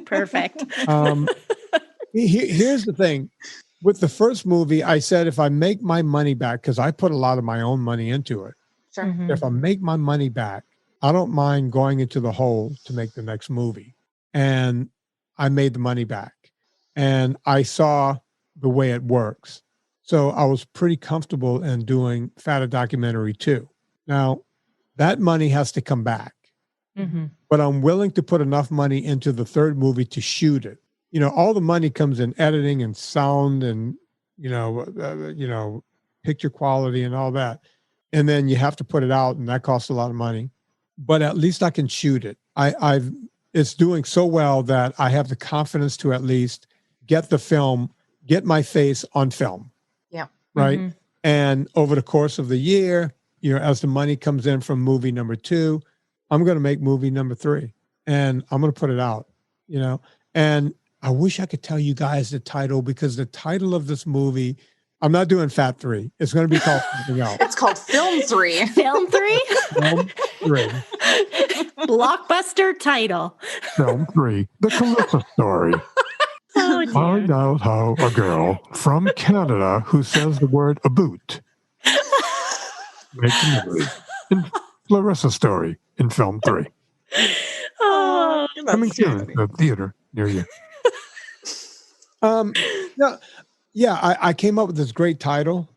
Perfect. Here's the thing. With the first movie, I said, if I make my money back, because I put a lot of my own money into it. Sure. If I make my money back, I don't mind going into the hole to make the next movie. And I made the money back. And I saw the way it works. So I was pretty comfortable in doing Fat a Documentary 2. Now, that money has to come back. But I'm willing to put enough money into the third movie to shoot it. You know, all the money comes in editing and sound and, picture quality and all that. And then you have to put it out, and that costs a lot of money. But at least I can shoot it. It's doing so well that I have the confidence to at least get my face on film. Yeah. Right. And over the course of the year, as the money comes in from movie number 2, I'm going to make movie number 3 and I'm going to put it out, and I wish I could tell you guys the title, because the title of this movie, I'm not doing Fat 3. It's going to be called something else. It's called Film 3. Film 3? Film 3. Blockbuster title. Film 3. The Calipso Story. Oh, dear. Find out how a girl from Canada who says the word a boot makes a movie. In Clarissa Story in Film 3. Oh, Coming soon at the theater near you. I came up with this great title.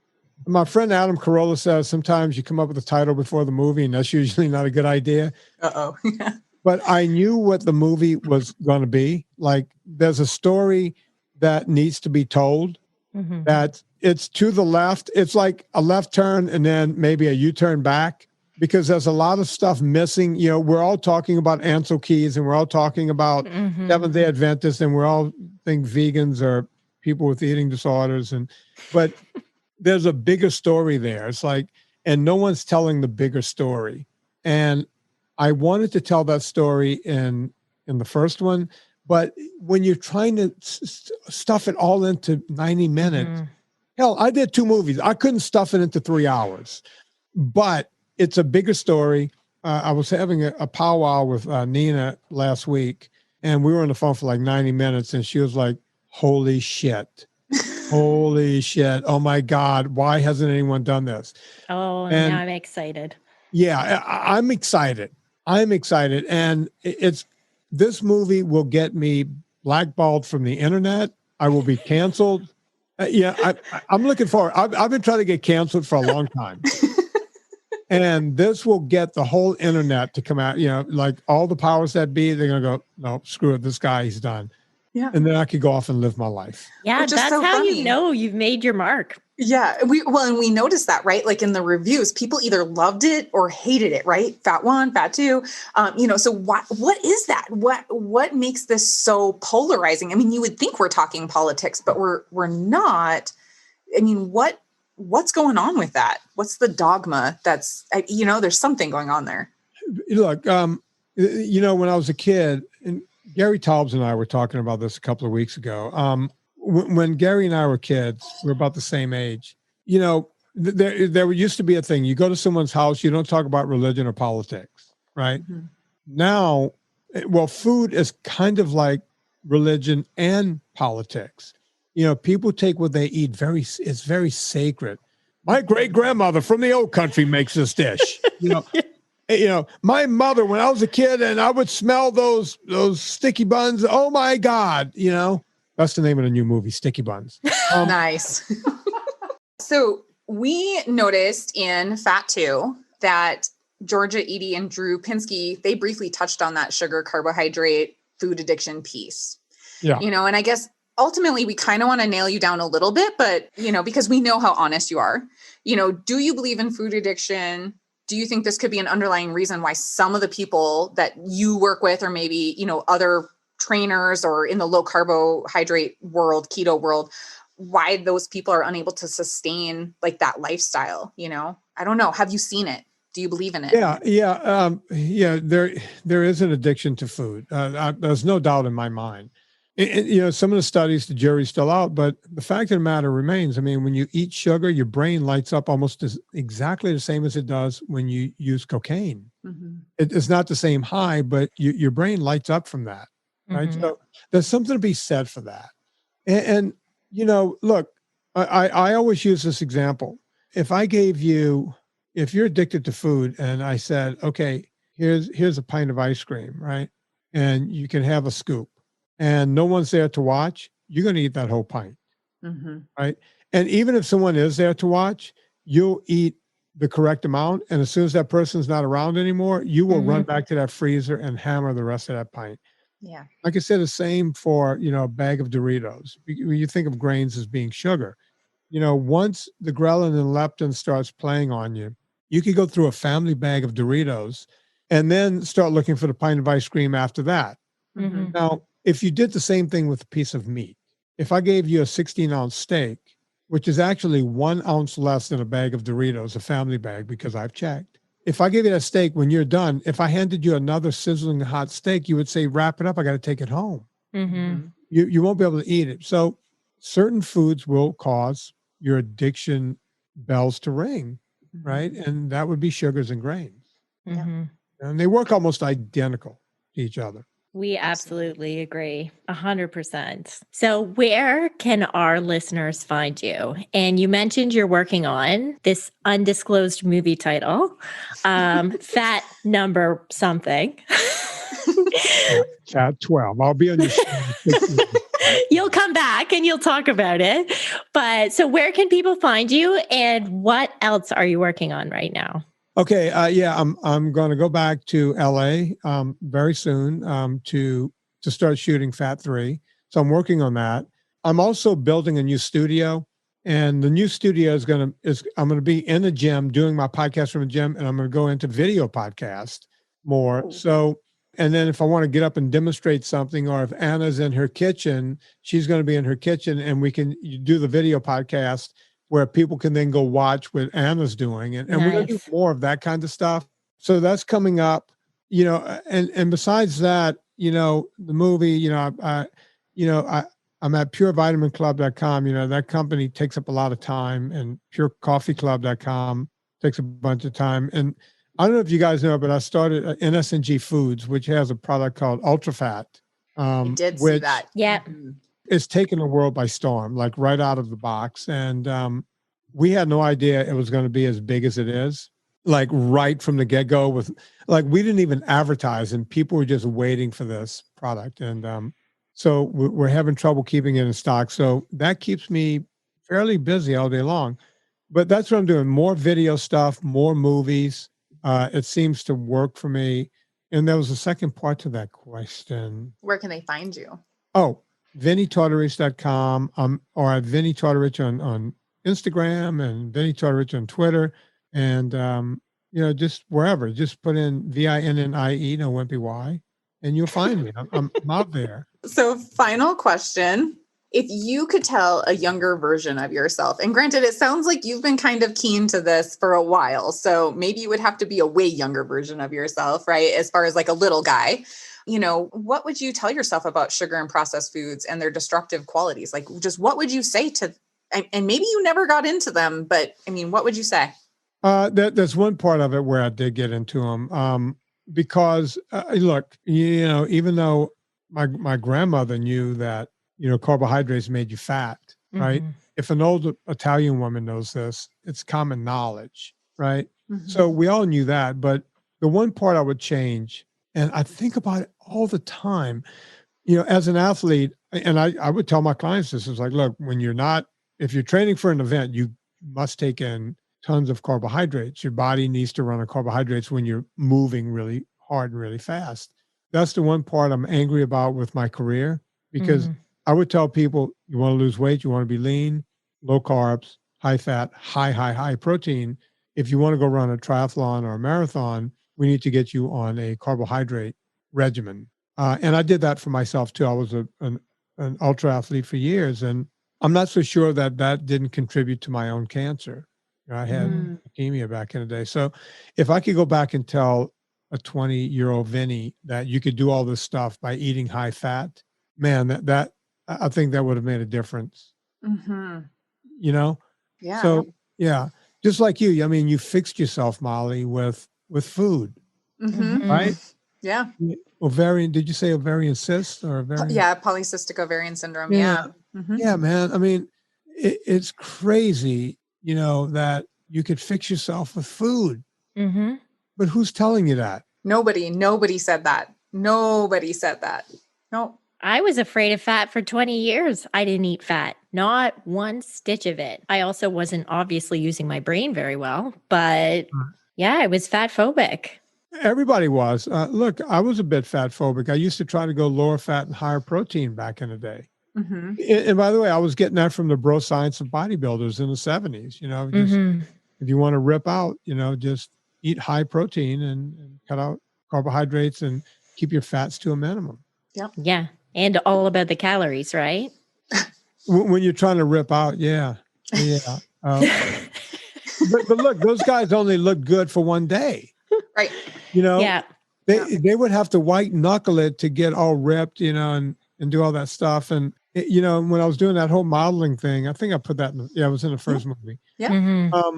My friend Adam Carolla says sometimes you come up with a title before the movie, and that's usually not a good idea. Uh-oh. But I knew what the movie was going to be. Like, there's a story that needs to be told, that it's to the left. It's like a left turn and then maybe a U-turn back, because there's a lot of stuff missing. We're all talking about Ansel Keys, and we're all talking about Seventh-day Adventists, and we're all think vegans or people with eating disorders. But there's a bigger story there. It's like, and no one's telling the bigger story. And I wanted to tell that story in the first one, but when you're trying to stuff it all into 90 minutes, hell, I did 2 movies. I couldn't stuff it into 3 hours, but it's a bigger story. I was having a powwow with Nina last week, and we were on the phone for like 90 minutes, and she was like, holy shit. Holy shit. Oh my God. Why hasn't anyone done this? Oh, and now I'm excited. Yeah, I'm excited. And this movie will get me blackballed from the internet. I will be canceled. I'm looking forward. I've been trying to get canceled for a long time. And this will get the whole internet to come out, like all the powers that be, they're going to go, no, screw it. This guy, he's done. Yeah. And then I could go off and live my life. Yeah, that's so how funny. You know you've made your mark. Yeah. And we noticed that, right? Like in the reviews, people either loved it or hated it, right? Fat 1, Fat 2. So what is that? What makes this so polarizing? I mean, you would think we're talking politics, but we're not. I mean, what's going on with that? What's the dogma that's, there's something going on there. Look, when I was a kid, and Gary Taubes and I were talking about this a couple of weeks ago. When Gary and I were kids, we were about the same age. There used to be a thing. You go to someone's house, you don't talk about religion or politics, right? Mm-hmm. Now, food is kind of like religion and politics. People take what they eat it's very sacred. My great grandmother from the old country makes this dish. My mother, when I was a kid and I would smell those sticky buns, oh my God, that's the name of the new movie, Sticky Buns. Nice. So we noticed in Fat 2 that Georgia Eady and Drew Pinsky, they briefly touched on that sugar, carbohydrate, food addiction piece. Yeah. And I guess ultimately we kind of want to nail you down a little bit, but, because we know how honest you are. Do you believe in food addiction? do you think this could be an underlying reason why some of the people that you work with, or maybe, other trainers or in the low carbohydrate world, keto world, why those people are unable to sustain like that lifestyle? I don't know. Have you seen it? Do you believe in it? Yeah. There is an addiction to food. There's no doubt in my mind. Some of the studies, the jury's still out, but the fact of the matter remains. I mean, when you eat sugar, your brain lights up almost exactly the same as it does when you use cocaine. Mm-hmm. It's not the same high, but your brain lights up from that, right? Mm-hmm. So there's something to be said for that. And look, I always use this example. If you're addicted to food and I said, okay, here's a pint of ice cream, right? And you can have a scoop and no one's there to watch, you're going to eat that whole pint, Mm-hmm. right? And even if someone is there to watch, you'll eat the correct amount. And as soon as that person's not around anymore, you will run back to that freezer and hammer the rest of that pint. Yeah. Like I said, the same for, a bag of Doritos. When you think of grains as being sugar, once the ghrelin and leptin starts playing on you, you could go through a family bag of Doritos and then start looking for the pint of ice cream after that. Mm-hmm. Now, if you did the same thing with a piece of meat, if I gave you a 16-ounce steak, which is actually 1 ounce less than a bag of Doritos, a family bag, because I've checked. If I gave you that steak when you're done, if I handed you another sizzling hot steak, you would say, wrap it up. I got to take it home. Mm-hmm. You won't be able to eat it. So certain foods will cause your addiction bells to ring, right? And that would be sugars and grains. Mm-hmm. And they work almost identical to each other. We absolutely agree, 100%. So where can our listeners find you? And you mentioned you're working on this undisclosed movie title, Fat Number Something. At 12. I'll be on your show. You'll come back and you'll talk about it. But so where can people find you and what else are you working on right now? Okay. I'm going to go back to LA very soon to start shooting Fat 3. So I'm working on that. I'm also building a new studio, and the new studio I'm going to be in the gym doing my podcast from the gym, and I'm going to go into video podcast more. Oh. So, and then if I want to get up and demonstrate something, or if Anna's in her kitchen, she's going to be in her kitchen, and we can do the video podcast where people can then go watch what Anna's doing. And we're going to do more of that kind of stuff. So that's coming up, and besides that, the movie, I'm at purevitaminclub.com. That company takes up a lot of time, and purecoffeeclub.com takes a bunch of time. And I don't know if you guys know, but I started NSNG Foods, which has a product called UltraFat. I did see that. Yeah. It's taken the world by storm, like right out of the box. And we had no idea it was going to be as big as it is, like right from the get-go. We didn't even advertise, and people were just waiting for this product. And so we're having trouble keeping it in stock. So that keeps me fairly busy all day long. But that's what I'm doing. More video stuff, more movies. It seems to work for me. And there was a second part to that question. Where can they find you? Oh, VinnieTortorich.com, or at Vinnie Tortorich on Instagram, and Vinnie Tortorich on Twitter, and just wherever. Just put in VINNIE, no wimpy Y, and you'll find me. I'm out there. So, final question. If you could tell a younger version of yourself, and granted, it sounds like you've been kind of keen to this for a while, so maybe you would have to be a way younger version of yourself, right? As far as like a little guy. What would you tell yourself about sugar and processed foods and their destructive qualities? Like, just what would you say to, and maybe you never got into them, but I mean, what would you say? There's one part of it where I did get into them because, look, even though my grandmother knew that, carbohydrates made you fat, right? Mm-hmm. If an old Italian woman knows this, it's common knowledge, right? Mm-hmm. So we all knew that, but the one part I would change, and I think about it all the time, as an athlete, and I would tell my clients this, is like, look, if you're training for an event, you must take in tons of carbohydrates. Your body needs to run on carbohydrates when you're moving really hard and really fast. That's the one part I'm angry about with my career, because I would tell people, you want to lose weight, you want to be lean, low carbs, high fat, high protein. if you want to go run a triathlon or a marathon, we need to get you on a carbohydrate regimen. And I did that for myself too. I was an ultra athlete for years, and I'm not so sure that didn't contribute to my own cancer. I had leukemia back in the day. So if I could go back and tell a 20-year-old Vinnie that you could do all this stuff by eating high fat, man, that I think that would have made a difference. You know? Yeah. So yeah, just like you, I mean, you fixed yourself, Molly, with food, right? Yeah. Ovarian, did you say ovarian cyst or ovarian? Yeah, polycystic ovarian syndrome. Yeah. Yeah, man. I mean, it's crazy, that you could fix yourself with food. But who's telling you that? Nobody said that. Nobody said that. No. I was afraid of fat for 20 years. I didn't eat fat, not one stitch of it. I also wasn't obviously using my brain very well, but yeah, I was fat phobic. Everybody was. Look, I was a bit fat phobic. I used to try to go lower fat and higher protein back in the day. And by the way, I was getting that from the bro science of bodybuilders in the 70s. If you want to rip out, just eat high protein and cut out carbohydrates and keep your fats to a minimum. Yeah. And all about the calories, right? When you're trying to rip out, yeah. But look, those guys only look good for one day. Right. They would have to white knuckle it to get all ripped, and do all that stuff. And, when I was doing that whole modeling thing, I think I put that it was in the first movie. Yeah.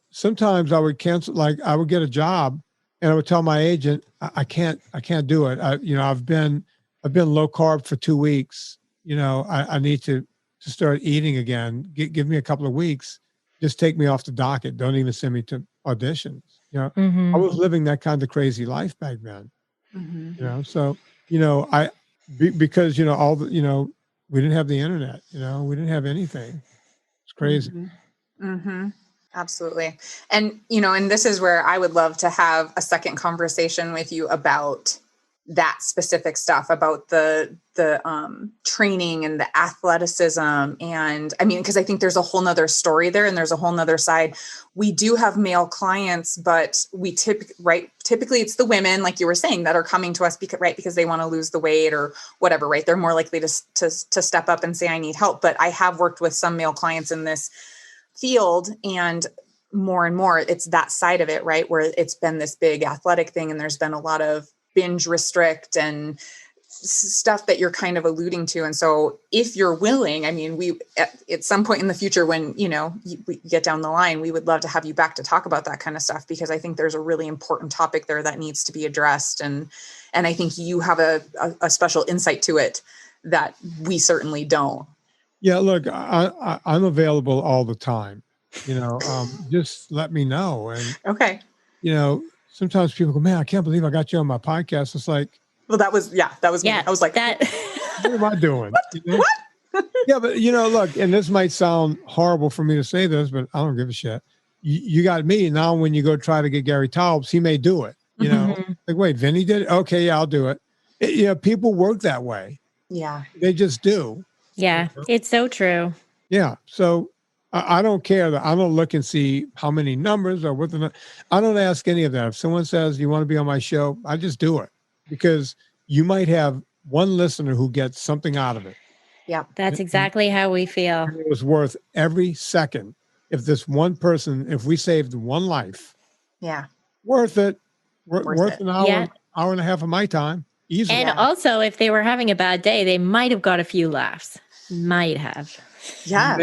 Sometimes I would cancel, like I would get a job and I would tell my agent, I can't do it. I've been low carb for 2 weeks. I need to start eating again. Give me a couple of weeks. Just take me off the docket. Don't even send me to auditions. I was living that kind of crazy life back then. So, because, all the, we didn't have the internet, we didn't have anything. It's crazy. Absolutely. And, and this is where I would love to have a second conversation with you about that specific stuff, about the training and the athleticism. And I mean, because I think there's a whole nother story there and there's a whole nother side. We do have male clients, but we typically it's the women, like you were saying, that are coming to us because they want to lose the weight or whatever, right? They're more likely to step up and say, I need help. But I have worked with some male clients in this field, and more, it's that side of it, right? Where it's been this big athletic thing and there's been a lot of binge restrict and stuff that you're kind of alluding to. And so if you're willing, I mean, we, at some point in the future, when, we get down the line, we would love to have you back to talk about that kind of stuff, because I think there's a really important topic there that needs to be addressed. And I think you have a special insight to it that we certainly don't. Yeah, look, I'm available all the time, just let me know. And, okay. Sometimes people go, man, I can't believe I got you on my podcast. It's like, well, that was me. I was like, that. What am I doing? What? Yeah, but look, and this might sound horrible for me to say this, but I don't give a shit. You got me. Now when you go try to get Gary Taubes, he may do it. Like, wait, Vinnie did it? Okay, yeah, I'll do it. People work that way. Yeah. They just do. Yeah, it's so true. Yeah. So I don't care that I don't look and see how many numbers or what I don't ask any of that. If someone says, you want to be on my show, I just do it, because you might have one listener who gets something out of it. Yeah. That's exactly how we feel. And it was worth every second. If this one person, if we saved one life, worth it. Worth an hour, hour and a half of my time. Easily. And also, if they were having a bad day, they might have got a few laughs. Might have. Yeah.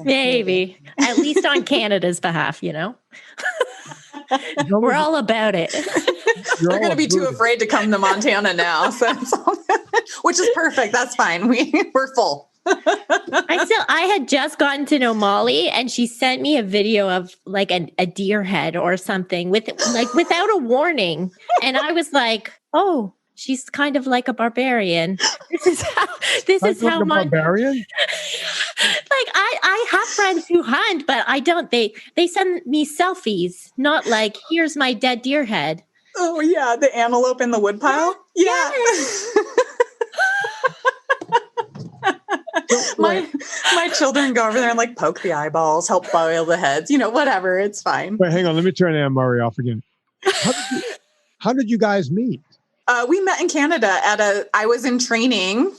Maybe. At least on Canada's behalf, We're all about it. They're going to be too afraid to come to Montana now. So which is perfect. That's fine. We're full. I had just gotten to know Molly, and she sent me a video of like a deer head or something without a warning. And I was like, oh, she's kind of like a barbarian. This is how my barbarian. Like I have friends who hunt, but I don't. They send me selfies, not like, here's my dead deer head. Oh yeah, the antelope in the woodpile. Yeah. So My children go over there and like poke the eyeballs, help boil the heads, whatever. It's fine. Wait, hang on. Let me turn Anne Murray off again. How did you guys meet? We met in Canada I was in training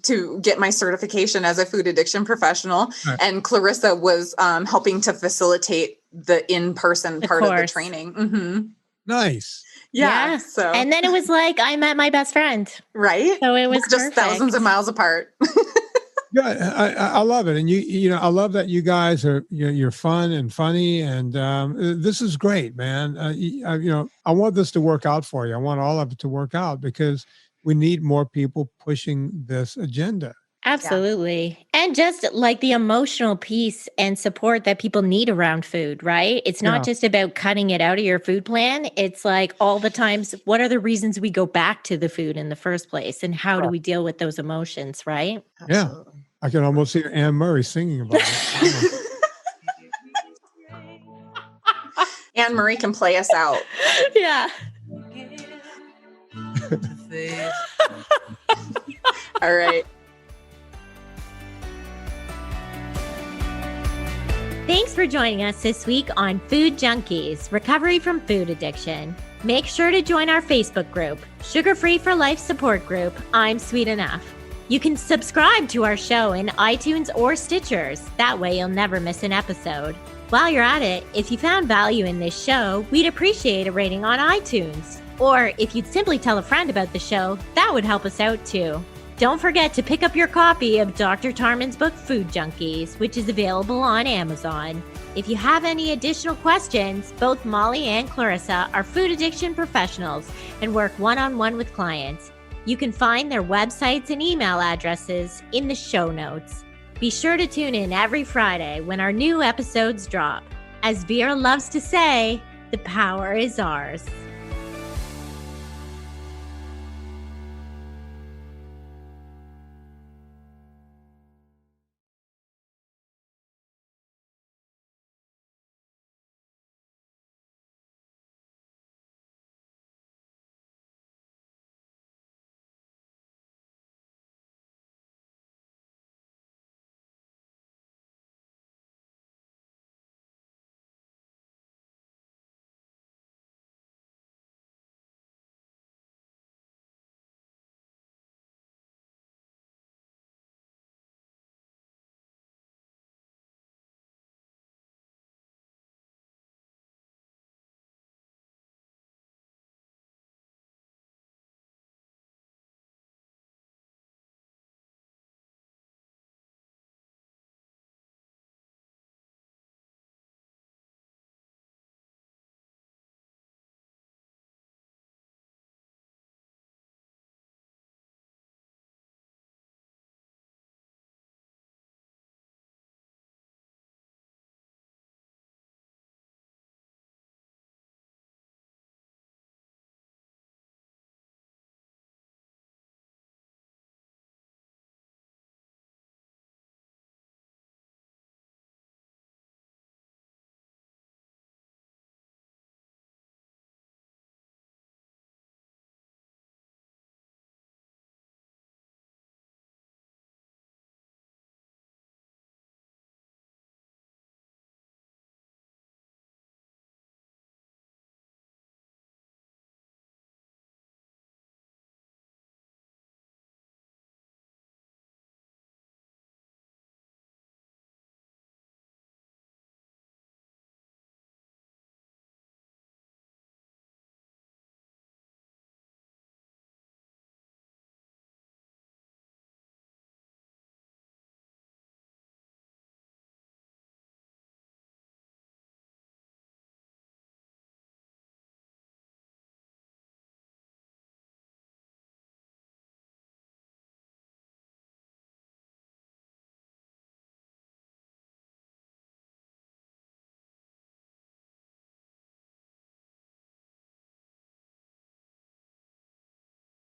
to get my certification as a food addiction professional. Right. And Clarissa was helping to facilitate the in-person part of the training. Mm-hmm. Nice. Yeah. So, and then it was like, I met my best friend. Right. So it was just thousands of miles apart. Yeah, I love it. And I love that you guys you're fun and funny, and this is great, man. I want this to work out for you. I want all of it to work out because we need more people pushing this agenda. Absolutely. Yeah. And just like the emotional piece and support that people need around food, right? It's not just about cutting it out of your food plan. It's like all the times, what are the reasons we go back to the food in the first place? And how do we deal with those emotions, right? Yeah. I can almost hear Anne Murray singing about it. Anne Murray can play us out. Yeah. All right. Thanks for joining us this week on Food Junkies, Recovery from Food Addiction. Make sure to join our Facebook group, Sugar Free for Life support group, I'm Sweet Enough. You can subscribe to our show in iTunes or Stitchers. That way you'll never miss an episode. While you're at it, if you found value in this show, we'd appreciate a rating on iTunes. Or if you'd simply tell a friend about the show, that would help us out too. Don't forget to pick up your copy of Dr. Tarman's book, Food Junkies, which is available on Amazon. If you have any additional questions, both Molly and Clarissa are food addiction professionals and work one-on-one with clients. You can find their websites and email addresses in the show notes. Be sure to tune in every Friday when our new episodes drop. As Vera loves to say, the power is ours.